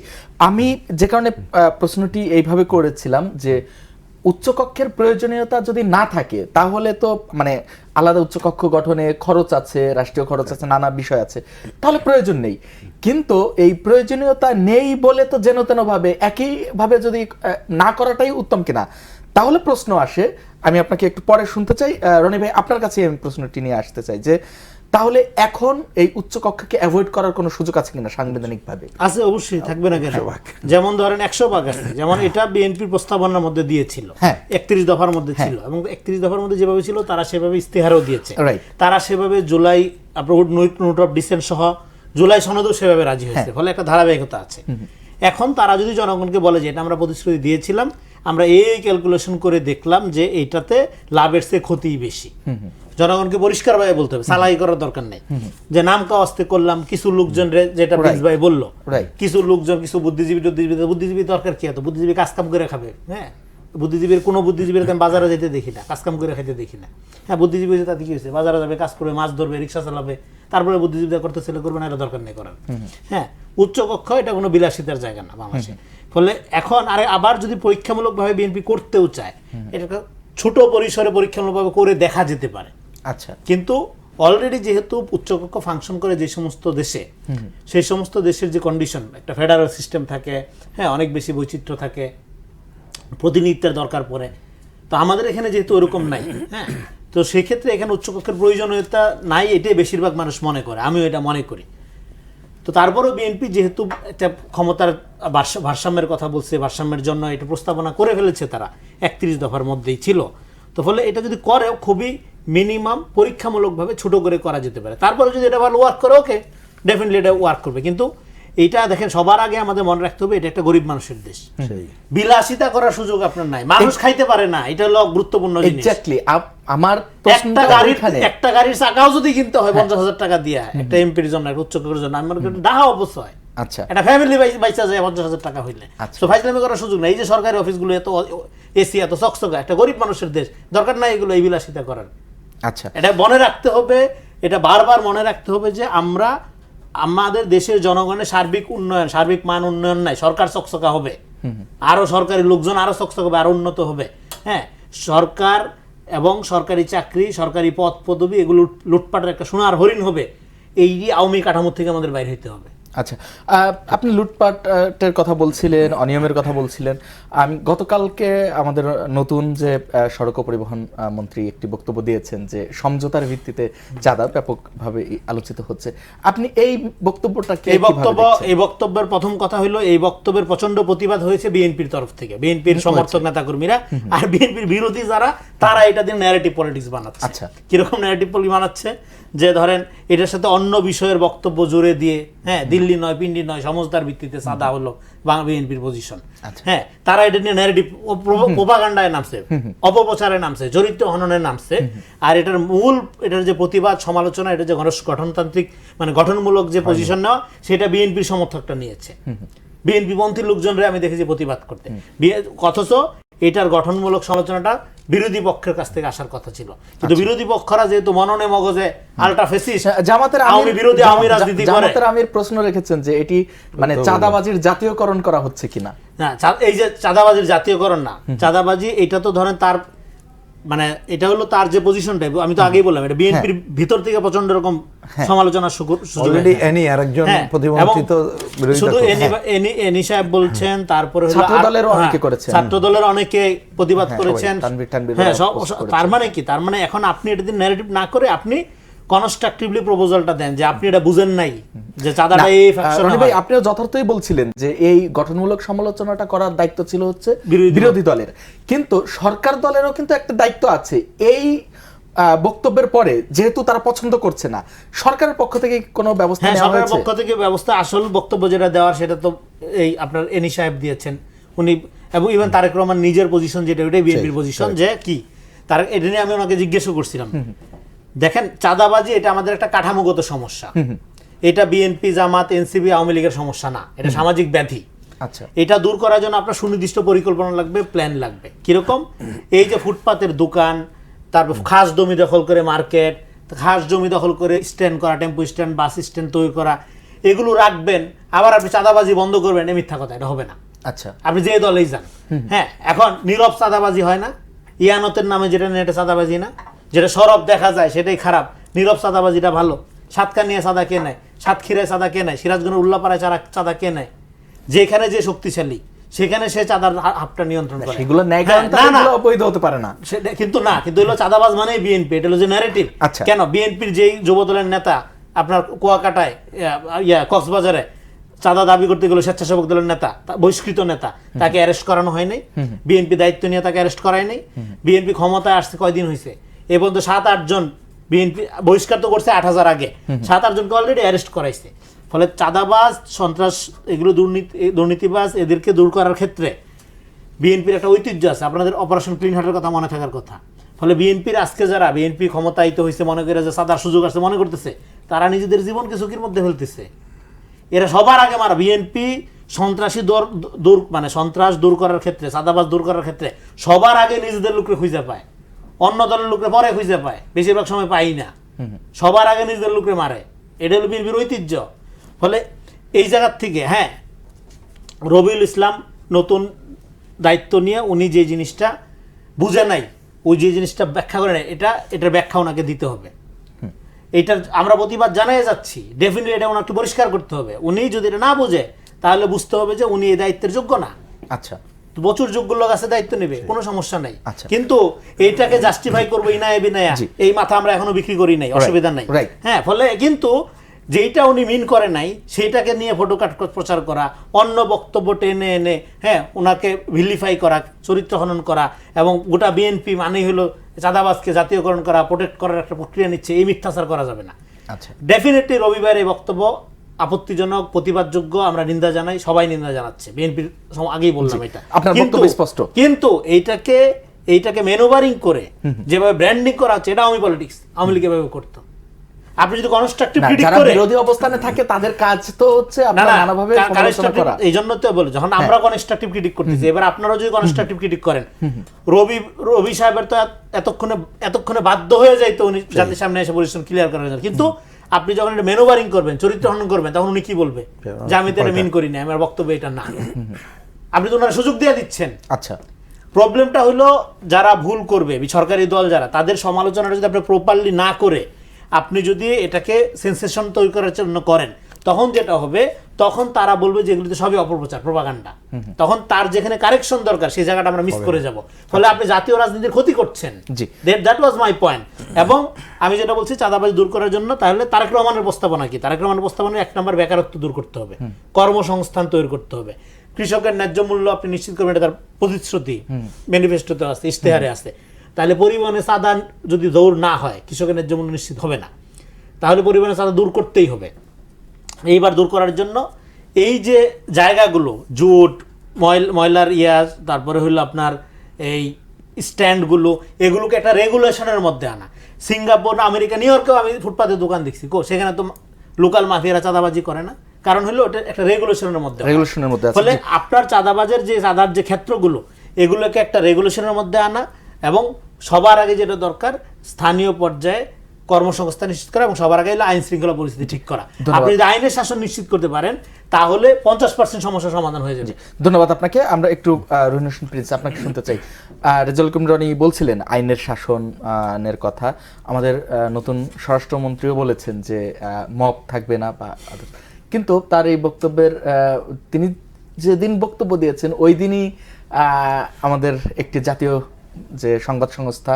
আমি যে কারণে প্রশ্নটি এইভাবে করেছিলাম যে উচ্চকক্ষের প্রয়োজনীয়তা যদি না থাকে, তাহলে তো মানে আলাদা উচ্চকক্ষ গঠনে খরচ আছে, রাষ্ট্রীয় খরচ আছে, নানা বিষয় আছে, তাহলে প্রয়োজন নেই। কিন্তু এই প্রয়োজনীয়তা নেই বলে তো যেন তেন ভাবে একইভাবে যদি না করাটাই উত্তম কিনা, তাহলে প্রশ্ন আসে। আমি আপনাকে একটু পরে শুনতে চাই রনি ভাই, আপনার কাছে আমি প্রশ্নটি নিয়ে আসতে চাই যে তাহলে এখন এই উচ্চকক্ষকে অ্যাভয়েড করার কোনো সুযোগ আছে কিনা সাংবিধানিক ভাবে? আছে, অবশ্যই থাকবে না কেন? যেমন ধরেন 100 আছে, যেমন এটা বিএনপির প্রস্তাবনার মধ্যে দিয়েছিল, 31 দফার মধ্যে ছিল, এবং 31 দফার মধ্যে যেভাবে ছিল তারা সেভাবে ইস্তেহারও দিয়েছে, তারা সেভাবে জুলাই নোট অফ ডিসেন্ট সহ জুলাই সনদও সেভাবে রাজি হয়েছে, ফলে একটা ধারাবাহিকতা আছে। এখন তারা যদি জনগণকে বলে যে এটা আমরা প্রতিশ্রুতি দিয়েছিলাম, আমরা এই ক্যালকুলেশন করে দেখলাম যে এইটাতে লাভের চেয়ে ক্ষতিই বেশি, জনগণকে পরিষ্কারভাবে বলতে হবে, সালাই করার দরকার নেই যে নাম কাওয়াস্তে করলাম কিছু লোকজন, যেটা প্রিন্স ভাই বললো, কিছু লোকজন, কিছু বুদ্ধিজীবী দরকার কি এত? বুদ্ধিজীবী কাজ কাম করে খাবে। হ্যাঁ, বুদ্ধিজীবীর কোনো বুদ্ধিজীবীর আমি বাজারে যেতে দেখি না, কাজ কাম করে খাইতে দেখি না। হ্যাঁ, বুদ্ধিজীবী তাতে কি হয়েছে? বাজারে যাবে, কাজ করবে, মাছ ধরবে, রিক্সা চালাবে, তারপরে বুদ্ধিজীবীরা করতে ছেলে করবে না, এটা দরকার নেই করার। হ্যাঁ, উচ্চকক্ষ এটা কোনো বিলাসিতার জায়গা না বাংলাদেশে। ফলে এখন আবার যদি পরীক্ষামূলকভাবে বিএনপি করতেও চায়, এটা ছোট পরিসরে পরীক্ষামূলকভাবে করে দেখা যেতে পারে। আচ্ছা, কিন্তু অলরেডি যেহেতু উচ্চকক্ষ ফাংশন করে যে সমস্ত দেশে, সেই সমস্ত দেশের যে কন্ডিশন, একটা ফেডারেল সিস্টেম থাকে, হ্যাঁ, অনেক বেশি বৈচিত্র্য থাকে, প্রতিনিধিত্বের দরকার পড়ে। তো আমাদের এখানে যেহেতু ওরকম নাই, হ্যাঁ, তো সেক্ষেত্রে এখানে উচ্চকক্ষের প্রয়োজনীয়তা নাই, এটাই বেশিরভাগ মানুষ মনে করে, আমিও এটা মনে করি। তো তারপরেও বিএনপি যেহেতু একটা ক্ষমতার ভারসাম্যের কথা বলছে, ভারসাম্যের জন্য এটা প্রস্তাবনা করে ফেলেছে, তারা 31 দফার মধ্যেই ছিল। তো ফলে এটা যদি করেও খুবই মিনিমাম পরীক্ষামূলকভাবে ছোট করে করা যেতে পারে। তারপরে যদি এটা ভালো ওয়ার্ক করে, ওকে, ডেফিনেটলি এটা ওয়ার্ক করবে। কিন্তু এইটা দেখেন, সবার আগে আমাদের মনে রাখতে হবে এটা একটা গরিব মানুষের দেশ, বিলাসিতা করার সুযোগ আপনার নাই, মানুষ খাইতে পারে না, এটা হলো গুরুত্বপূর্ণ জিনিস। এক্স্যাক্টলি, আমার একটা গাড়ির চাকাও যদি কিনতে হয় 50,000 টাকা দিয়ে, একটা এমপির জন্য, একটা উচ্চকক্ষের জন্য, আমি মনে করি ডাহা অবশ্যই। আচ্ছা, একটা ফ্যামিলি বাইচা যায় 50,000 টাকা হইলে, তো ফাইজলামি করার সুযোগ নাই। এই যে সরকারি অফিসগুলো এত এসি, এত চকচকা, একটা গরিব মানুষের দেশ, দরকার নাই এগুলো এই বিলাসিতা করার। আচ্ছা, এটা মনে রাখতে হবে, এটা বারবার মনে রাখতে হবে যে আমরা আমাদের দেশের জনগণের সার্বিক উন্নয়ন, সার্বিক মান উন্নয়ন নাই, সরকার চকচকা হবে, আরো সরকারি লোকজন আরো চকচকা হবে, আরো উন্নত হবে। হ্যাঁ, সরকার এবং সরকারি চাকরি, সরকারি পদ পদবি, এগুলো লুটপাটের একটা সোনার হরিণ হবে। এই আওয়ামী কাঠামো থেকে আমাদের বাইরে হইতে হবে। আচ্ছা, আপনি লুটপাটের কথা বলছিলেন, অনিয়মের কথা বলছিলেন। আমি গতকালকে আমাদের নতুন যে সড়ক পরিবহন মন্ত্রী একটি বক্তব্য দিয়েছেন যে সমঝোতার ভিত্তিতে চাঁদা ব্যাপকভাবে আলোচিত হচ্ছে। আপনি এই বক্তব্যটাকে, এই বক্তব্যের প্রথম কথা হলো, এই বক্তব্যের প্রচন্ড প্রতিবাদ হয়েছে বিএনপির তরফ থেকে, বিএনপির সমর্থক নেতাকর্মীরা, আর বিএনপির বিরোধী যারা, তারা এটা দিয়ে ন্যারেটিভ পলিটিক্স বানাচ্ছে। আচ্ছা, কিরকম ন্যারেটিভ পলিটিক্স বানাচ্ছে? যে ধরেন এটার সাথে অন্য বিষয়ের বক্তব্য জুড়ে দিয়ে, হ্যাঁ, দিল্লি নয় পিন্ডি নয় সমঝদার ভিত্তিতে সাদা হলো বিএনপির পজিশন। হ্যাঁ, তারা এটা নিয়ে ন্যারেটিভ প্রোপাগান্ডায় নামছে, অপপ্রচারে নামছে, চরিত্র হননে নামছে। আর এটার মূল এটার যে প্রতিবাদ সমালোচনা, এটা যে গঠনতান্ত্রিক মানে গঠনমূলক যে পজিশন নেওয়া, সেটা বিএনপির সমর্থকটা নিয়েছে। বিএনপি পন্থী লোকজনরা আমি দেখেছি প্রতিবাদ করতে, অথচ এটার গঠনমূলক সমালোচনাটা বিরোধী পক্ষের কাছ থেকে আসার কথা ছিল। কিন্তু বিরোধী পক্ষরা যেহেতু মননে মগজে আলট্রা ফেসিস্ট, জামাতের আওয়ামী বিরোধী আওয়ামী রাজনীতি করে, জামাতের আমির প্রশ্ন রেখেছেন যে এটি মানে চাঁদাবাজির জাতীয়করণ করা হচ্ছে কিনা। না, এই যে চাঁদাবাজির জাতীয়করণ না, চাঁদাবাজি এটা তো ধরেন তার মানে এটা হলো তার যে পজিশনটা, আমি তো আগেই বললাম এটা বিএনপির ভিতর থেকে প্রচন্ড রকম সমালোচনার সুযোগ। অলরেডি এনি আরেকজন প্রতিমন্ত্রী তো শুধু এনি সাহেব বলছেন, তারপরে ছাত্রদলেরও অনেকে করেছেন, ছাত্রদলের অনেকে প্রতিবাদ করেছেন। হ্যাঁ, তার মানে কি, তার মানে এখন আপনি এটা দিয়ে ন্যারেটিভ না করে আপনি কনস্ট্রাকটিভলি প্রপোজালটা দেন যে আপনি এটা বুঝেন নাই যে চাঁদাটা এই ফ্যাকশন হয়। ভাই আপনিও যথার্থই বলছিলেন যে এই গঠনমূলক সমালোচনাটা করার দায়িত্ব ছিল হচ্ছে বিরোধী দলের, কিন্তু সরকার দলেরও কিন্তু একটা দায়িত্ব আছে। এই বক্তব্যের পরে যেহেতু তারা পছন্দ করছে না, সরকারের পক্ষ থেকে কোনো ব্যবস্থা নেওয়া হয়েছে? সরকারের পক্ষ থেকে ব্যবস্থা, আসল বক্তব্য যেটা দেওয়ার সেটা তো এই আপনার এনি সাহেব দিয়েছেন উনি, এবং ইভেন তারেক রহমান নিজের পজিশন যেটা ওইটাই বিএনপির পজিশন, যে কি তার এটা নিয়ে আমি ওনাকে জিজ্ঞাসা করছিলাম। দেখেন, চাঁদাবাজি এটা আমাদের একটা কাঠামোগত সমস্যা, এটা বিএনপি জামাত এনসিপি আওয়ামী লীগের সমস্যা না, এটা সামাজিক ব্যাধি। আচ্ছা, এটা দূর করার জন্য আপনার সুনির্দিষ্ট পরিকল্পনা লাগবে, প্ল্যান লাগবে। কিরকম? এই যে ফুটপাতের দোকান, তারপর খাস জমি দখল করে মার্কেট, খাস জমি দখল করে স্ট্যান্ড করা, টেম্পো স্ট্যান্ড, বাস স্ট্যান্ড তৈরি করা, এগুলো রাখবেন, আবার আপনি চাঁদাবাজি বন্ধ করবেন, এ মিথ্যা কথা, এটা হবে না। আচ্ছা, আপনি যে দলেই যান। হ্যাঁ, এখন নীরব চাঁদাবাজি হয় না, ইয়ানতের নামে যেটা নেই এটা চাঁদাবাজি না, যেটা সরব দেখা যায় সেটাই খারাপ, নীরব চাঁদাবাজিটা ভালো। সাতকানিয়া চাঁদা কে নেয়, সাতক্ষীরায় চাঁদা কে নেয়, সিরাজগঞ্জের উল্লাপাড়ায় চাঁদা কে নেয়, যেখানে যে শক্তিশালী সেখানে সে চাঁদার হাতটা নিয়ন্ত্রণ করে। সেগুলো অবৈধ হতে পারে না, সেটা কিন্তু না, কিন্তু হলো চাঁদাবাজ মানে বিএনপি, এটা হলো যে ন্যারেটিভ। কেন বিএনপির যেই যুবদলের নেতা আপনার কুয়াকাটায় কক্সবাজারে চাঁদা দাবি করতে গেল, স্বেচ্ছাসেবক দলের নেতা, বহিষ্কৃত নেতা, তাকে অ্যারেস্ট করানো হয় নাই, বিএনপি দায়িত্ব নিয়ে তাকে অ্যারেস্ট করায় নাই। বিএনপি ক্ষমতায় আসছে কয়দিন হয়েছে, এ পর্যন্ত 7-8 জন বিএনপি বহিষ্কার তো করছে 8,000 আগে, 7-8 জনকে অলরেডি অ্যারেস্ট করাইছে। ফলে চাঁদাবাজ, সন্ত্রাস, এগুলো দুর্নীতিবাজ, এদেরকে দূর করার ক্ষেত্রে বিএনপির একটা ঐতিহ্য আছে। আপনাদের অপারেশন ক্লিন হার্টের কথা মনে থাকার কথা। ফলে বিএনপির আজকে যারা বিএনপি ক্ষমতায়িত হয়েছে মনে করে যে চাঁদার সুযোগ আছে মনে করতেছে, তারা নিজেদের জীবনকে ঝুঁকির মধ্যে ফেলতেছে। এরা সবার আগে মারা বিএনপি সন্ত্রাসী মানে সন্ত্রাস দূর করার ক্ষেত্রে, চাঁদাবাজ দূর করার ক্ষেত্রে সবার আগে নিজেদের লোককে খুঁজে পায়, অন্য দলের লোকরে পরে খুঁজে পায়, বেশিরভাগ সময় পাই না, সবার আগে নিজেদের লোকরে মারে। এটা হলো বিএনপির ঐতিহ্য। ফলে এই জায়গার থেকে হ্যাঁ, রবিউল ইসলাম নতুন দায়িত্ব নিয়ে উনি যে জিনিসটা বুঝে নাই, ওই যে জিনিসটা ব্যাখ্যা করে নাই, এটার ব্যাখ্যা ওনাকে দিতে হবে। এটার আমরা প্রতিবাদ জানাই যাচ্ছি, ডেফিনেটলি এটা ওনাকে পরিষ্কার করতে হবে। উনি যদি এটা না বুঝে তাহলে বুঝতে হবে যে উনি এই দায়িত্বের যোগ্য না। আচ্ছা, প্রচুর যোগ্য লোক আছে, দায়িত্ব নেবে, কোনো সমস্যা নাই। কিন্তু এইটাকে জাস্টিফাই করবো ইনায়া বিনায়া, এই মাথা আমরা এখনো বিক্রি করি নাই, অসুবিধা নাই। হ্যাঁ, ফলে কিন্তু যেইটা উনি মিন করে নাই সেইটাকে নিয়ে ফটোকাট প্রচার করা, অন্য বক্তব্য টেনে এনে হ্যাঁ ওনাকে ভিলিফাই করা, চরিত্র হনন করা, এবং গোটা বিএনপি মানেই হলো চাঁদাবাজকে জাতীয়করণ করা, প্রোটেক্ট করার একটা প্রক্রিয়া নিচ্ছে, এই মিথ্যাচার করা যাবে না। আচ্ছা, ডেফিনেটলি রবিবার এই বক্তব্য আপত্তিজনক, প্রতিবাদযোগ্য, আমরা নিন্দা জানাই, সবাই নিন্দা জানাচ্ছে, বিএনপির আগেই বললাম এটা। কিন্তু এইটাকে ম্যানুভারিং করে যেভাবে ব্র্যান্ডিং করা হচ্ছে, এটা আওয়ামী পলিটিক্স, আওয়ামী লীগ এভাবে করতো। আপনি যদি কনস্ট্রাকটিভ ক্রিটিক করে, বিরোধী অবস্থানে থাকে, তাদের কাজ তো হচ্ছে আপনারা নানাভাবে সমালোচনা করা। এইজন্য তো বলি, যখন আমরা কনস্ট্রাকটিভ ক্রিটিক করতেছি, এবার আপনারাও যদি কনস্ট্রাকটিভ ক্রিটিক করেন, রবি সাহেবের তো এতক্ষণে বাধ্য হয়ে যাইতো উনি জাতির সামনে এসে বলেছেন ক্লিয়ার করার জন্য। কিন্তু আপনি যখন এটা ম্যানুভারিং করবেন, চরিত্র হনন করবেন, তখন উনি কি বলবে যে আমি তো এটা মিন করি না, আমার বক্তব্য এটা না। আপনি তো ওনারা সুযোগ দিয়ে দিচ্ছেন। আচ্ছা, প্রবলেমটা হলো যারা ভুল করবে, সরকারি দল যারা, তাদের সমালোচনাটা যদি আপনি প্রপারলি না করে আপনি যদি এটাকে সেন্সেশন তৈরি করার জন্য করেন, তখন যেটা হবে, তখন তারা বলবে যে এগুলিতে সবই অপপ্রচার, প্রপাগান্ডা। তখন তার যেখানে কারেকশন দরকার সেই জায়গাটা আমরা মিস করে যাব। ফলে আপনি জাতীয় রাজনীতির ক্ষতি করছেন। That was my point. এবং আমি যেটা বলছি চাঁদাবাজি দূর করার জন্য, তাহলে তারেক রহমানের প্রস্তাবনা কি? তারেক রহমানের প্রস্তাবনা 1 নম্বর বেকারত্ব দূর করতে হবে, কর্মসংস্থান তৈরি করতে হবে, কৃষকের ন্যায্য মূল্য আপনি নিশ্চিত করবেন, এটা তার প্রতিশ্রুতি, ম্যানিফেস্টোতে আছে, ইশতেহারে আছে। তাহলে পরিবহনে চাঁদা যদি দৌড় না হয়, কৃষকের ন্যায্য মূল্য নিশ্চিত হবে না। তাহলে পরিবহনের চাঁদা দূর করতেই হবে। এইবার দূর করার জন্য এই যে জায়গাগুলো জুট ময়লার ইয়াস, তারপরে হলো আপনার এই স্ট্যান্ডগুলো, এগুলোকে একটা রেগুলেশনের মধ্যে আনা। সিঙ্গাপুর, আমেরিকা, নিউ ইয়র্কেও আমি ফুটপাতের দোকান দেখছি, সেখানে তো লোকাল মাফিয়ারা চাঁদাবাজি করে না, কারণ হলো ওটা একটা রেগুলেশনের মধ্যে আছে। ফলে আপনার চাঁদাবাজের যে চাঁদার যে ক্ষেত্রগুলো, এগুলোকে একটা রেগুলেশনের মধ্যে আনা, এবং সবার আগে যেটা দরকার স্থানীয় পর্যায়ে কর্মসংস্থান নিশ্চিত করা, এবং সবার আগে আইন শৃঙ্খলা পরিস্থিতি ঠিক করা। আপনি যদি আইনের শাসন নিশ্চিত করতে পারেন তাহলে 50% সমস্যার সমাধান হয়ে যাবে। ধন্যবাদ আপনাকে। আমরা একটু রহিন হোসেন প্রিন্স আপনাকে শুনতে চাই। রেজাউল করিম রনি বলছিলেন আইনের শাসনের কথা, আমাদের নতুন স্বরাষ্ট্রমন্ত্রীও বলেছেন যে মব থাকবে না বা, কিন্তু তার এই বক্তব্যের তিনি যেদিন বক্তব্য দিয়েছেন ওই দিনই আমাদের একটি জাতীয় যে সংবাদ সংস্থা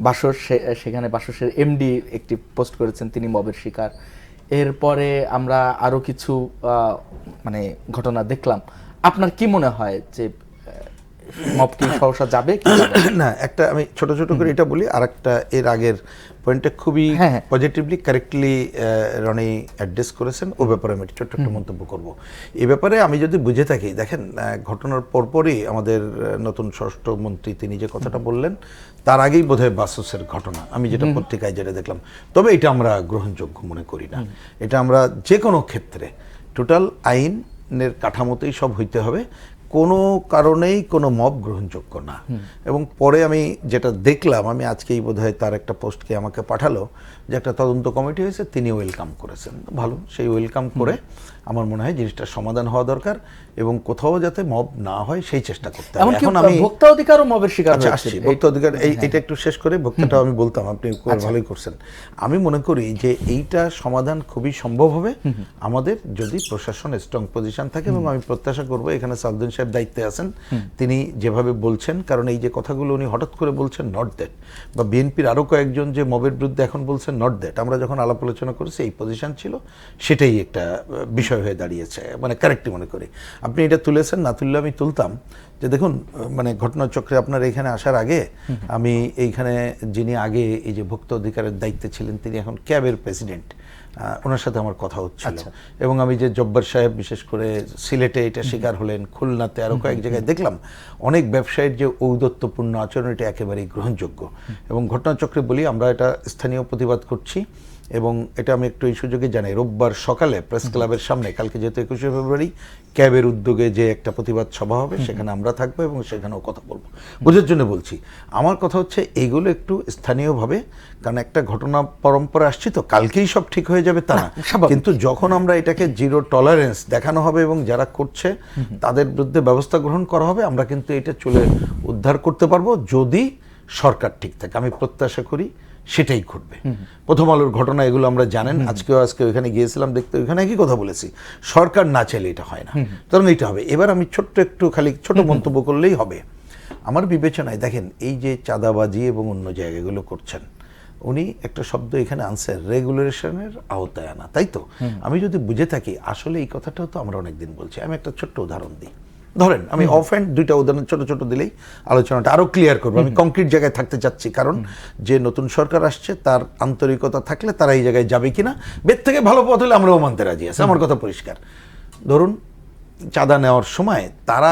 বাসস, সেখানে বাসসের এমডি একটি পোস্ট করেছেন তিনি মবের শিকার। এরপরে আমরা আরো কিছু মানে ঘটনা দেখলাম। আপনার কি মনে হয় যে মব কি সহসা যাবে কি না? একটা আমি ছোট ছোট করে এটা বলি, আর একটা এর আগের পয়েন্টটা খুবই পজিটিভলি কারেক্টলি রনি অ্যাড্রেস করেছেন, ও ব্যাপারে আমি ছোট্ট একটা মন্তব্য করব। এই ব্যাপারে আমি যদি বুঝে থাকি, দেখেন ঘটনার পরপরই আমাদের নতুন স্বরাষ্ট্রমন্ত্রী তিনি যে কথাটা বললেন, তার আগেই বোধহয় বাসসের ঘটনা, আমি যেটা পত্রিকায় যেটা দেখলাম। তবে এটা আমরা গ্রহণযোগ্য মনে করি না। এটা আমরা যে কোনো ক্ষেত্রে টোটাল আইনের কাঠামোতেই সব হইতে হবে, কোনো কারণেই কোনো মব গ্রহণযোগ্য না। এবং পরে আমি যেটা দেখলাম, আমি আজকেই বোধহয় তার একটা পোস্টকে আমাকে পাঠালো যে একটা তদন্ত কমিটি হয়েছে, তিনি ওয়েলকাম করেছেন, ভালো। সেই ওয়েলকাম করে আমার মনে হয় জিনিসটার সমাধান হওয়া দরকার, এবং কোথাও যাতে মব না হয় সেই চেষ্টা করতে হবে। এখন আমি ভোক্তা অধিকারও মবের শিকার হচ্ছে। ভোক্তা অধিকার এটা একটু শেষ করে ভোক্তাটাও আমি বলতাম, আপনি ভালোই করছেন। আমি মনে করি যে এইটা সমাধান খুবই সম্ভব হবে আমাদের যদি প্রশাসন স্ট্রং পজিশন থাকে, এবং আমি প্রত্যাশা করব এখানে সাউদ্দিন সাহেব দায়িত্বে আছেন, তিনি যেভাবে বলছেন, কারণ এই যে কথাগুলো উনি হঠাৎ করে বলছেন নট দ্যাট, বা বিএনপির আরো কয়েকজন যে মবের বিরুদ্ধে এখন বলছেন নট দ্যাট, আমরা যখন আলাপ আলোচনা করেছি এই পজিশন ছিল, সেটাই একটা বিষয় হয়ে দাঁড়িয়েছে, মানে কারেক্টই মনে করি। আপনি এটা তুলেছেন, না তুললে আমি তুলতাম যে দেখুন, মানে ঘটনাচক্রে আপনার এখানে আসার আগে আমি এইখানে যিনি আগে এই যে ভোক্তা অধিকারের দায়িত্বে ছিলেন, তিনি এখন ক্যাবের প্রেসিডেন্ট, ওনার সাথে আমার কথা হচ্ছিল। এবং আমি যে জব্বার সাহেব বিশেষ করে সিলেটে এটা শিকার হলেন, খুলনাতে আরো কয়েক জায়গায় দেখলাম অনেক ব্যবসায়ীর যে ঔদত্যপূর্ণ আচরণ, এটা একেবারেই গ্রহণযোগ্য। এবং ঘটনাচক্রে বলি, আমরা এটা স্থানীয় প্রতিবাদ করছি, এবং এটা আমি একটু এই সুযোগে জানাই, রোববার সকালে প্রেস ক্লাবের সামনে, কালকে যেহেতু 21শে ফেব্রুয়ারি, ক্যাবের উদ্যোগে যে একটা প্রতিবাদ সভা হবে, সেখানে আমরা থাকবো এবং সেখানেও কথা বলবো। বোঝার জন্য বলছি, আমার কথা হচ্ছে এইগুলো একটু স্থানীয়ভাবে, কারণ একটা ঘটনা পরম্পরা আসছি তো, কালকেই সব ঠিক হয়ে যাবে তা না, কিন্তু যখন আমরা এটাকে জিরো টলারেন্স দেখানো হবে এবং যারা করছে তাদের বিরুদ্ধে ব্যবস্থা গ্রহণ করা হবে, আমরা কিন্তু এটা চলে উদ্ধার করতে পারবো যদি সরকার ঠিক থাকে। আমি প্রত্যাশা করি সেটাই ঘটবে। প্রথম আলোর ঘটনা এগুলো আমরা জানেন, আজকে ওইখানে গিয়েছিলাম দেখতে, ওইখানে একই কথা বলেছি, সরকার না চাইলে এটা হয় না, কারণ এটা হবে। এবার আমি খালি ছোট মন্তব্য করলেই হবে। আমার বিবেচনায় দেখেন, এই যে চাঁদাবাজি এবং অন্য জায়গাগুলো করছেন, উনি একটা শব্দ এখানে আনছেন, রেগুলেশনের আওতায় আনা, তাই তো? আমি যদি বুঝে থাকি, আসলে এই কথাটাও তো আমরা অনেকদিন বলছি। আমি একটা ছোট্ট উদাহরণ দিই, ধরেন আমি অফ হ্যান্ড দুইটা উদাহরণ ছোট ছোট দিলেই আলোচনাটা আরো ক্লিয়ার করবো। আমি কংক্রিট জায়গায় থাকতে চাচ্ছি, কারণ যে নতুন সরকার আসছে তার আন্তরিকতা থাকলে তারা এই জায়গায় যাবে কিনা, বের থেকে ভালো পথ হলে আমরাও মানতে রাজি আছি। আমার কথা পরিষ্কার। ধরুন চাঁদা নেওয়ার সময় তারা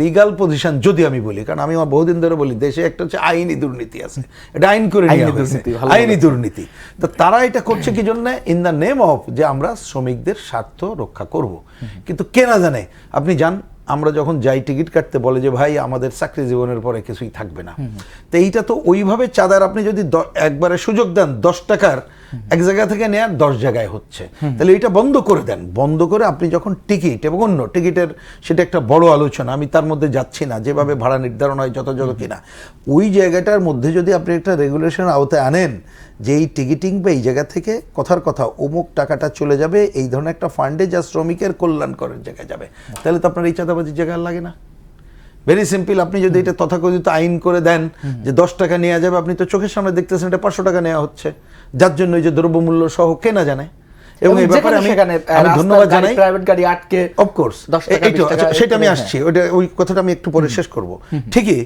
লিগাল পজিশন যদি আমি বলি, কারণ আমি আমার বহুদিন ধরে বলি, দেশে একটা হচ্ছে আইনি দুর্নীতি আছে, এটা আইন করে আইনি দুর্নীতি। তো তারা এটা করছে কি জন্য? ইন দ্য নেম অফ যে আমরা শ্রমিকদের স্বার্থ রক্ষা করব। কিন্তু কে না জানে, আপনি যান, আমরা যখন যাই টিকিট কাটতে বলে যে ভাই আমাদের চাকরি জীবনের পরে কিছুই থাকবে না। তো এইটা তো ওইভাবে চাঁদার আপনি যদি একবারে সুযোগ দেন, 10 টাকার এক জায়গা থেকে নেয়ার 10 জায়গায় হচ্ছে, তাহলে এটা বন্ধ করে দেন। বন্ধ করে আপনি যখন টিকিট এবং অন্য টিকিটের, সেটা একটা বড় আলোচনা, আমি তার মধ্যে যাচ্ছি না, যেভাবে ভাড়া নির্ধারণ হয় যথাযথ কিনা, ওই জায়গাটার মধ্যে যদি আপনি একটা রেগুলেশন আওতায় আনেন যে এই টিকিটিং বা এই জায়গা থেকে কথার কথা অমুক টাকাটা চলে যাবে এই ধরনের একটা ফান্ডে, যা শ্রমিকের কল্যাণ করার জায়গায় যাবে, তাহলে তো আপনার এই চাঁদাবাজির জায়গা লাগে না। Very simple. আপনি যদি এটা তথাকথিত আইন করে দেন যে 10 টাকা নেওয়া যাবে, আপনি তো চোখের সামনে দেখতেছেন এটা 500 টাকা নেওয়া হচ্ছে, যার জন্য এই যে দ্রব্যমূল্য সহ কে না জানে। এবং এই ব্যাপারে আমি ধন্যবাদ জানাই, প্রাইভেট গাড়ি আটকে অফকোর্স সেটা আমি আসছি, ওই কথাটা আমি একটু পরে শেষ করব। ঠিকই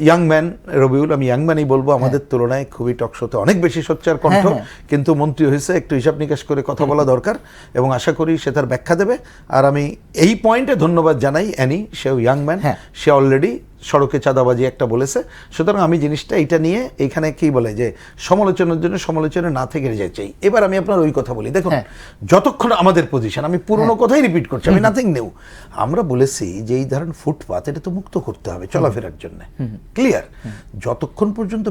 ইয়াং ম্যান রবিউল, আমি ইয়াং ম্যানই বলবো, আমাদের তুলনায় খুবই টকশোতে অনেক বেশি সোচ্চার কণ্ঠ, কিন্তু মন্ত্রী হয়েছে, একটু হিসাব নিকাশ করে কথা বলা দরকার এবং আশা করি সে তার ব্যাখ্যা দেবে। আর আমি এই পয়েন্টে ধন্যবাদ জানাই অ্যানি, সেও ইয়াং ম্যান, সে অলরেডি সড়কে চাঁদাবাজি একটা বলেছে। সুতরাং আমি জিনিসটা এইটা নিয়ে এইখানে কি বলে যে সমালোচনার জন্য সমালোচনা না থেকে যেতে চাই। এবার আমি আপনার ওই কথা বলি, দেখুন যতক্ষণ আমাদের পজিশন, আমি পুরনো কথাই রিপিট করছি, আমি নাথিং নিউ, আমরা বলেছি যে এই ধরনের ফুটপাত এটা তো মুক্ত করতে হবে চলাফেরার জন্য, ক্লিয়ার। যতক্ষণ পর্যন্ত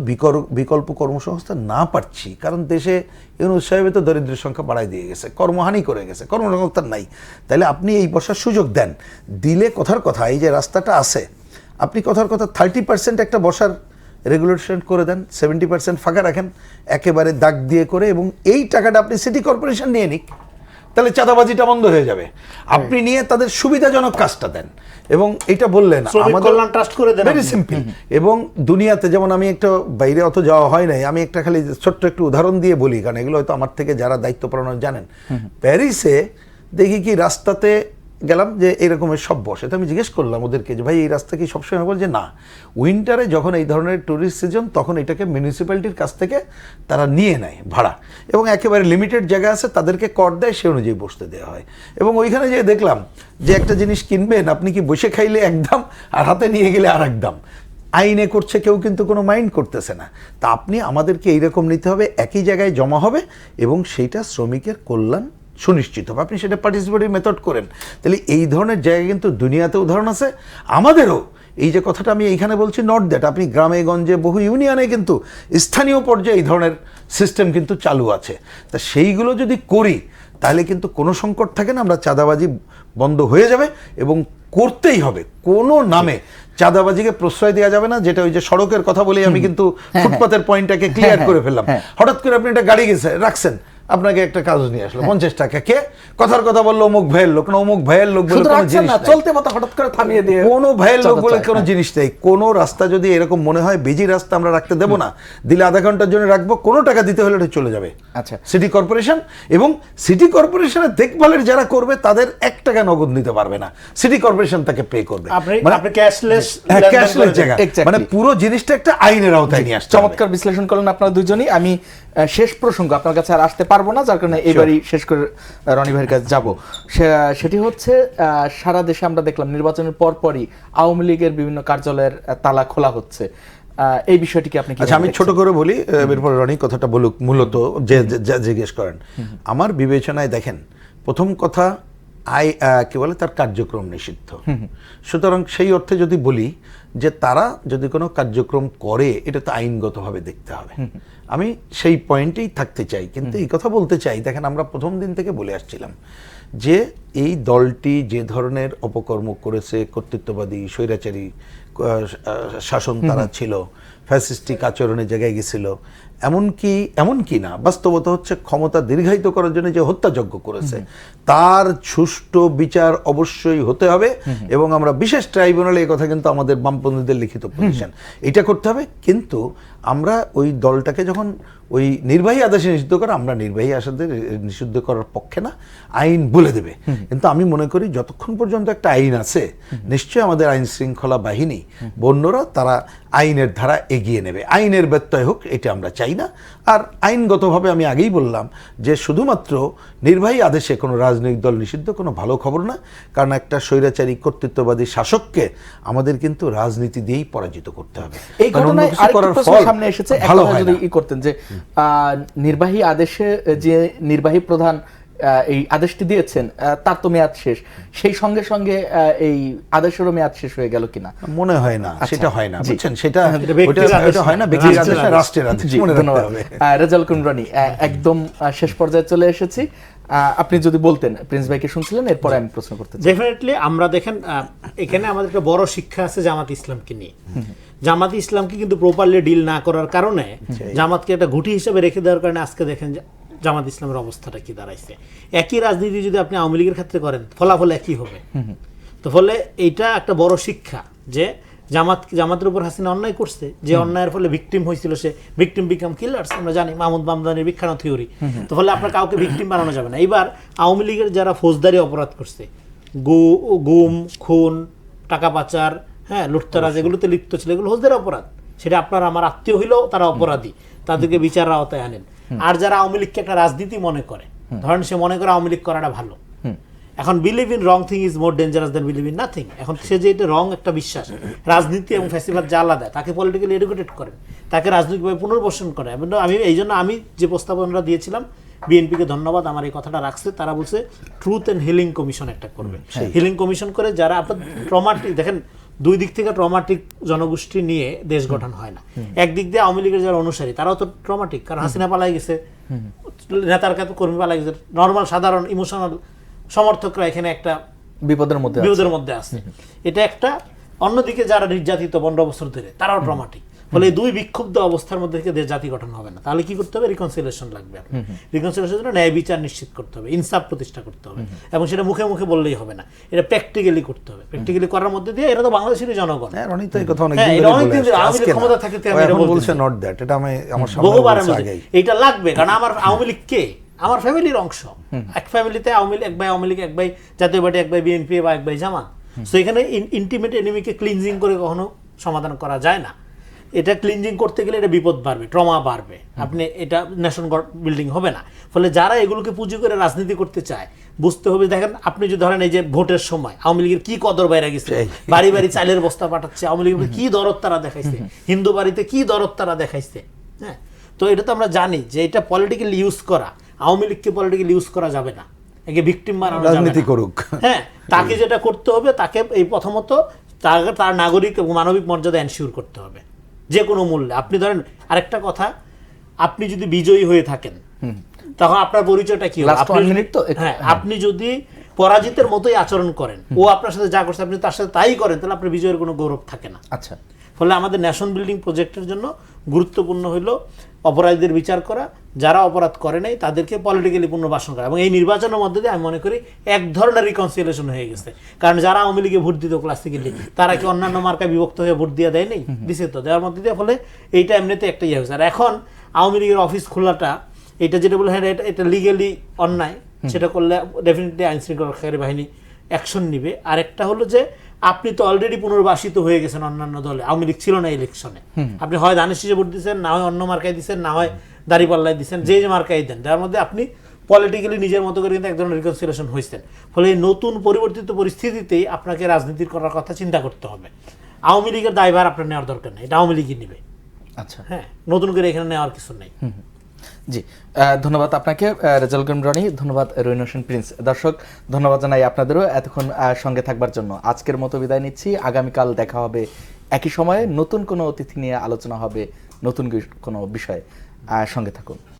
বিকল্প কর্মসংস্থান না পাচ্ছি, কারণ দেশে ইউনূস সাহেব তো দরিদ্রের সংখ্যা বাড়াই দিয়ে গেছে, কর্মহানি করে গেছে, কর্মসংস্থান নাই, তাহলে আপনি এই বসার সুযোগ দেন, দিলে কথার কথা এই যে রাস্তাটা আছে, আপনি কথার কথা 30% একটা বসার রেগুলেশন করে দেন, 70% ফাঁকা রাখেন, একেবারে দাগ দিয়ে করে, এবং এই টাকাটা আপনি সিটি কর্পোরেশন নিয়ে নিক, তাহলে চাঁদাবাজিটা বন্ধ হয়ে যাবে। আপনি নিয়ে তাদের সুবিধাজনক কাজটা দেন, এবং এটা বললেন আমাদের কল্যাণ ট্রাস্ট করে দেন, ভেরি সিম্পল। এবং দুনিয়াতে যেমন, আমি একটা বাইরে অত যাওয়া হয় নাই, আমি একটা খালি ছোট্ট একটু উদাহরণ দিয়ে বলি, কারণ এগুলো হয়তো আমার থেকে যারা দায়িত্ব পালন জানেন। প্যারিসে দেখি কি রাস্তাতে গেলাম যে এরকমের সব বসে, তো আমি জিজ্ঞেস করলাম ওদেরকে যে ভাই এই রাস্তা কি সবসময়, বলছে না, উইন্টারে যখন এই ধরনের ট্যুরিস্ট সিজন তখন এটাকে মিউনিসিপ্যালিটির কাছ থেকে তারা নিয়ে নেয় ভাড়া, এবং একেবারে লিমিটেড জায়গা আছে, তাদেরকে কর দেয়, সে অনুযায়ী বসতে দেওয়া হয়। এবং ওইখানে যেয়ে দেখলাম যে একটা জিনিস কিনবেন আপনি, কি বসে খাইলে এক দাম আর হাতে নিয়ে গেলে আর এক দাম, আইনে করছে কেউ, কিন্তু কোনো মাইন্ড করতেছে না। তা আপনি আমাদেরকে এইরকম নিতে হবে, একই জায়গায় জমা হবে এবং সেইটা শ্রমিকের কল্যাণ সুনিশ্চিত হবে, আপনি সেটা পার্টিসিপেটরি মেথড করেন। তাহলে এই ধরনের জায়গা কিন্তু দুনিয়াতে উদাহরণ আছে, আমাদেরও এই যে কথাটা আমি এইখানে বলছি, নট দ্যাট, আপনি গ্রামে গঞ্জে বহু ইউনিয়নে কিন্তু স্থানীয় পর্যায়ে এই ধরনের সিস্টেম কিন্তু চালু আছে। তা সেইগুলো যদি করি তাহলে কিন্তু কোনো সংকট থাকে না, আমরা চাঁদাবাজি বন্ধ হয়ে যাবে, এবং করতেই হবে, কোনো নামে চাঁদাবাজিকে প্রশ্রয় দেওয়া যাবে না। যেটা ওই যে সড়কের কথা বলে আমি কিন্তু ফুটপাতের পয়েন্টটাকে ক্লিয়ার করে ফেললাম। হঠাৎ করে আপনি একটা গাড়ি গেছে রাখছেন, আপনাকে একটা কাগজ নিয়ে আসলো 50 টাকা, কে কথার কথা বললো অমুক ভাইয়ের লোক, না অমুক ভাইয়ের লোক বলে কোনো জিনিস নাই, চলতে মতো হঠাৎ করে থামিয়ে দিয়ে কোনো ভাইয়ের লোক বলে কোনো জিনিস নেই। কোনো রাস্তা যদি এরকম মনে হয় বিজি রাস্তা আমরা রাখতে দেবো না, দিলে আধা ঘন্টার জন্য রাখবো, কোনো টাকা দিতে হলে এটা চলে যাবে আচ্ছা সিটি কর্পোরেশন, এবং সিটি কর্পোরেশনের দেখভালের যারা করবে তাদের 1 টাকা নগদ নিতে পারবে না, সিটি কর্পোরেশন তাকে পে করবে, আপনি ক্যাশলেস জায়গা, মানে পুরো জিনিসটা একটা আইনের আওতায় নিয়ে আসছে। চমৎকার বিশ্লেষণ করলেন আপনারা দুজনই। আমি শেষ প্রসঙ্গ আপনার কাছে আর আসতে পারবো না, যার কারণে এবারই শেষ করে রনি ভাইয়ের কাছে যাবো। সেটি হচ্ছে সারা দেশে আমরা দেখলাম নির্বাচনের পরপরই আওয়ামী লীগের বিভিন্ন কার্যালয়ের তালা খোলা হচ্ছে, এই বিষয়টিকে আপনি আচ্ছা আমি ছোট করে বলি, এরপর রনি কথাটা বলুক। মূলত যে জিজ্ঞেস করেন, আমার বিবেচনায় দেখেন, প্রথম কথা কি বলে, তার কার্যক্রম নিষিদ্ধ। সুতরাং সেই অর্থে যদি বলি যে তারা যদি কোনো কার্যক্রম করে, এটা তো আইনগতভাবে দেখতে হবে, আমি সেই পয়েন্টেই থাকতে চাই। কিন্তু এই কথা বলতে চাই, দেখেন আমরা প্রথম দিন থেকে বলে আসছিলাম যে এই দলটি যে ধরনের অপকর্ম করেছে, কর্তৃত্ববাদী স্বৈরাচারী শাসন তারা ছিল, ফ্যাসিস্টিক আচরণের জায়গায় গেছিল, এমনকি না, বাস্তবতা হচ্ছে ক্ষমতা দীর্ঘায়িত করার জন্য যে হত্যাযজ্ঞ করেছে তার সুষ্ঠু বিচার অবশ্যই হতে হবে, এবং আমরা বিশেষ ট্রাইব্যুনালে এই কথা কিন্তু আমাদের বামপন্থীদের লিখিত পজিশন, এটা করতে হবে। কিন্তু আমরা ওই দলটাকে যখন ওই নির্বাহী আদেশে নিষিদ্ধ করা, আমরা নির্বাহী আদেশে নিষিদ্ধ করার পক্ষে না, আইন বলে দেবে। কিন্তু আমি মনে করি যতক্ষণ পর্যন্ত একটা আইন আছে, নিশ্চয়ই আমাদের আইন শৃঙ্খলা বাহিনী বন্যরা তারা আইনের ধারা এগিয়ে নেবে, আইনের ব্যত্যয় হোক এটা আমরা চাই না। আর আইনগতভাবে আমি আগেই বললাম যে শুধুমাত্র নির্বাহী আদেশে কোনো রাজনৈতিক দল নিষিদ্ধ কোনো ভালো খবর না, কারণ একটা স্বৈরাচারী কর্তৃত্ববাদী শাসককে আমাদের কিন্তু রাজনীতি দিয়েই পরাজিত করতে হবে। এই ঘটনায় আরেকটা প্রশ্ন সামনে এসেছে, একটা যদি করতেন যে নির্বাহী আদেশে যে নির্বাহী প্রধান এই আদেশটি দিয়েছেন তার তো মেয়াদ শেষ, সেই সঙ্গে সঙ্গে এই আদেশেরও মেয়াদ শেষ হয়ে গেল কিনা? মনে হয় না, সেটা হয় না, বুঝছেন, সেটা হয় না, ব্যক্তির আদেশ, রাষ্ট্রের আদেশ। ধন্যবাদ রেজাউল করিম রনি, একদম শেষ পর্যায়ে চলে এসেছি। আপনি যদি বলতেন, প্রিন্স ভাইকে শুনছিলেন, এরপরে আমি প্রশ্ন করতে চাই। ডেফিনেটলি আমরা দেখেন এখানে আমাদের একটা বড় শিক্ষা আছে জামাত ইসলামকে নিয়ে। জামাত ইসলামকে কিন্তু প্রপারলি ডিল না করার কারণে, জামাতকে একটা ঘুঁটি হিসেবে রেখে দেওয়ার কারণে আজকে দেখেন জামাত ইসলামের অবস্থাটা কি দাঁড়াইছে। একই রাজনীতি যদি আপনি আওয়ামী লীগের ক্ষেত্রে করেন, ফলাফল একই হবে। তো ফলে এইটা একটা বড় শিক্ষা যে জামাতের উপর হাসিনা অন্যায় করছে, যে অন্যায়ের ফলে ভিকটিম হয়েছিল সে ভিকটিম বিকাম কিলার্স, আমরা জানি মাহমুদ বামদানির বিখ্যাত থিওরি। তো ফলে আপনার কাউকে ভিকটিম বানানো যাবে না। এইবার আওয়ামী লীগের যারা ফৌজদারি অপরাধ করছে, গুম, খুন, টাকা পাচার, হ্যাঁ, লুটতরাজ এগুলোতে লিপ্ত ছিল, এগুলো হজদের অপরাধ। সেটা আপনার আমার আত্মীয় হইলেও তারা অপরাধী, তাদেরকে বিচার আওতায় আনেন। আর যারা আওয়ামী লীগকে একটা রাজনীতি মনে করে, ধরেন সে মনে করে আওয়ামী লীগ করাটা ভালো, এখন believe in wrong thing is more dangerous then believe in nothing. এখন সে যে এটা রং একটা বিশ্বাস, রাজনীতি এবং ফ্যাসিবাদ যা আলাদা, তাকে পলিটিক্যালি এডুকেটেড করেন, তাকে রাজনৈতিকভাবে পুনর্বাসন করে। আমি এই জন্য আমি যে প্রস্তাবনাটা দিয়েছিলাম, বিএনপিকে ধন্যবাদ আমার এই কথাটা রাখছে, তারা বলছে ট্রুথ অ্যান্ড হিলিং কমিশন একটা করবে। হিলিং কমিশন করে যারা আপনার ট্রমাটিক, দেখেন দুই দিক থেকে ট্রমাটিক জনগোষ্ঠী নিয়ে দেশ গঠন হয় না। একদিক দিয়ে আওয়ামী লীগের যারা অনুসারী তারাও তো ট্রমাটিক, কারণ হাসিনা পালাই গেছে, নেতার কাছে কর্মী পালাই গেছে, নর্মাল সাধারণ ইমোশনাল সমর্থকরা এখানে একটা বিপদের মধ্যে আছে। এটা একটা। অন্যদিকে যারা নির্যাতিত 15 বছর ধরে, তারাও ট্রমাটিক। ফলে দুই বিক্ষুব্ধ অবস্থার মধ্যে থেকে দেশ জাতি গঠন হবে না। তাহলে কি করতে হবে? রিকনসিলিয়েশন লাগবে। রিকনসিলিয়েশনের জন্য ন্যায় বিচার নিশ্চিত করতে হবে, ইনসাফ প্রতিষ্ঠা করতে হবে, এবং সেটা মুখে মুখে বললেই হবে না, এটা প্র্যাকটিক্যালি করতে হবে। প্র্যাকটিক্যালি করার মধ্যে দিয়ে এরা তো বাংলাদেশের জনগণ। হ্যাঁ, রনি তো এই কথা অনেক দিন ধরে বলে আসছে। আওয়ামী লীগ ক্ষমতা থাকতে আমি এটা বলছে নট দ্যাট, এটা আমি আমার সামনে বহুবার বলছি আগেই। এটা লাগবে, কারণ আমার আওয়ামী লীগ কে? আমার ফ্যামিলির অংশ। এক ফ্যামিলিতে আওয়ামী লীগ, এক ভাই আওয়ামী লীগ, এক ভাই জাতীয় পার্টি, এক ভাই বিএনপি বা এক ভাই জামাত। সো এখানে ইন্টিমেট এনিমিকে ক্লিনজিং করে কখনো সমাধান করা যায় না। এটা ক্লিনজিং করতে গেলে এটা বিপদ বাড়বে, ট্রমা বাড়বে, আপনি এটা ন্যাশন বিল্ডিং হবে না। ফলে যারা এগুলোকে পুঁজি করে রাজনীতি করতে চায়, বুঝতে হবে। দেখেন, আপনি যদি ধরেন এই যে ভোটের সময় আওয়ামী লীগের কি কদর বাইরে গেছে, বাড়ি বাড়ি চালের বস্তা পাঠাচ্ছে, আওয়ামী লীগের কি দরদ তারা দেখাইছে, হিন্দু বাড়িতে কি দরদ তারা দেখাইছে। হ্যাঁ, তো এটা তো আমরা জানি যে এটা পলিটিক্যালি ইউজ করা। আওয়ামী লীগকে পলিটিক্যালি ইউজ করা যাবে না, একে ভিকটিম বানানো যাবে না। রাজনীতি করুক। হ্যাঁ, তাকে যেটা করতে হবে, তাকে এই প্রথমত তার নাগরিক এবং মানবিক মর্যাদা এনশিওর করতে হবে যে কোনো মূল্যে। আপনি ধরেন আরেকটা কথা, আপনি যদি বিজয়ী হয়ে থাকেন তখন আপনার পরিচয়টা কি হবে? হ্যাঁ, আপনি যদি পরাজিতের মতোই আচরণ করেন, ও আপনার সাথে যা করছে আপনি তার সাথে তাই করেন, তাহলে আপনার বিজয়ের কোনো গৌরব থাকে না। আচ্ছা, ফলে আমাদের ন্যাশন বিল্ডিং প্রজেক্টের জন্য গুরুত্বপূর্ণ হলো অপরাধীদের বিচার করা, যারা অপরাধ করে নাই তাদেরকে পলিটিক্যালি পুনর্বাসন করা। এবং এই নির্বাচনের মধ্যে দিয়ে আমি মনে করি এক ধরনের রিকনসিলিয়েশন হয়ে গেছে। কারণ যারা আওয়ামী লীগে ভোট দিত ক্লাসিক্যালি, তারা কি অন্যান্য মার্কায় বিভক্ত হয়ে ভোট দিয়ে দেয় নেই? দিছে তো, দেওয়ার মধ্যে দিয়ে। ফলে এইটা এমনিতে একটা ইয়ে হয়েছে। আর এখন আওয়ামী লীগের অফিস খোলাটা, এটা যেটা বলে হ্যাঁ এটা লিগেলি অন্যায়, সেটা করলে ডেফিনেটলি আইন শৃঙ্খলাকারী বাহিনী অ্যাকশন নিবে। আরেকটা হলো যে আপনি তো অলরেডি পুনর্বাসিত হয়ে গেছেন অন্যান্য দলে, আওয়ামী লীগ ছিল না ইলেকশনে। আপনি হয় ধানের শীষে ভোট দিচ্ছেন, না হয় অন্য মার্কায় দিচ্ছেন, না হয় দাঁড়িপাল্লায় দিচ্ছেন, যে মার্কায় দেন, যার মধ্যে আপনি পলিটিক্যালি নিজের মতো করে কিন্তু এক ধরনের রিকনসিলিয়েশন হয়েছেন। ফলে এই নতুন পরিবর্তিত পরিস্থিতিতেই আপনাকে রাজনীতির করার কথা চিন্তা করতে হবে। আওয়ামী লীগের দায়ভার আপনার নেওয়ার দরকার নেই, এটা আওয়ামী লীগই নেবে। আচ্ছা, হ্যাঁ, নতুন করে এখানে নেওয়ার কিছু নেই। জি, ধন্যবাদ আপনাকে রেজাউল করিম রনি, ধন্যবাদ রহিন হোসেন প্রিন্স। দর্শক, ধন্যবাদ জানাই আপনাদেরও এতক্ষণ সঙ্গে থাকবার জন্য। আজকের মতো বিদায় নিচ্ছি। আগামীকাল দেখা হবে একই সময়ে, নতুন কোনো অতিথি নিয়ে আলোচনা হবে, নতুন কোনো বিষয়ে। সঙ্গে থাকুন।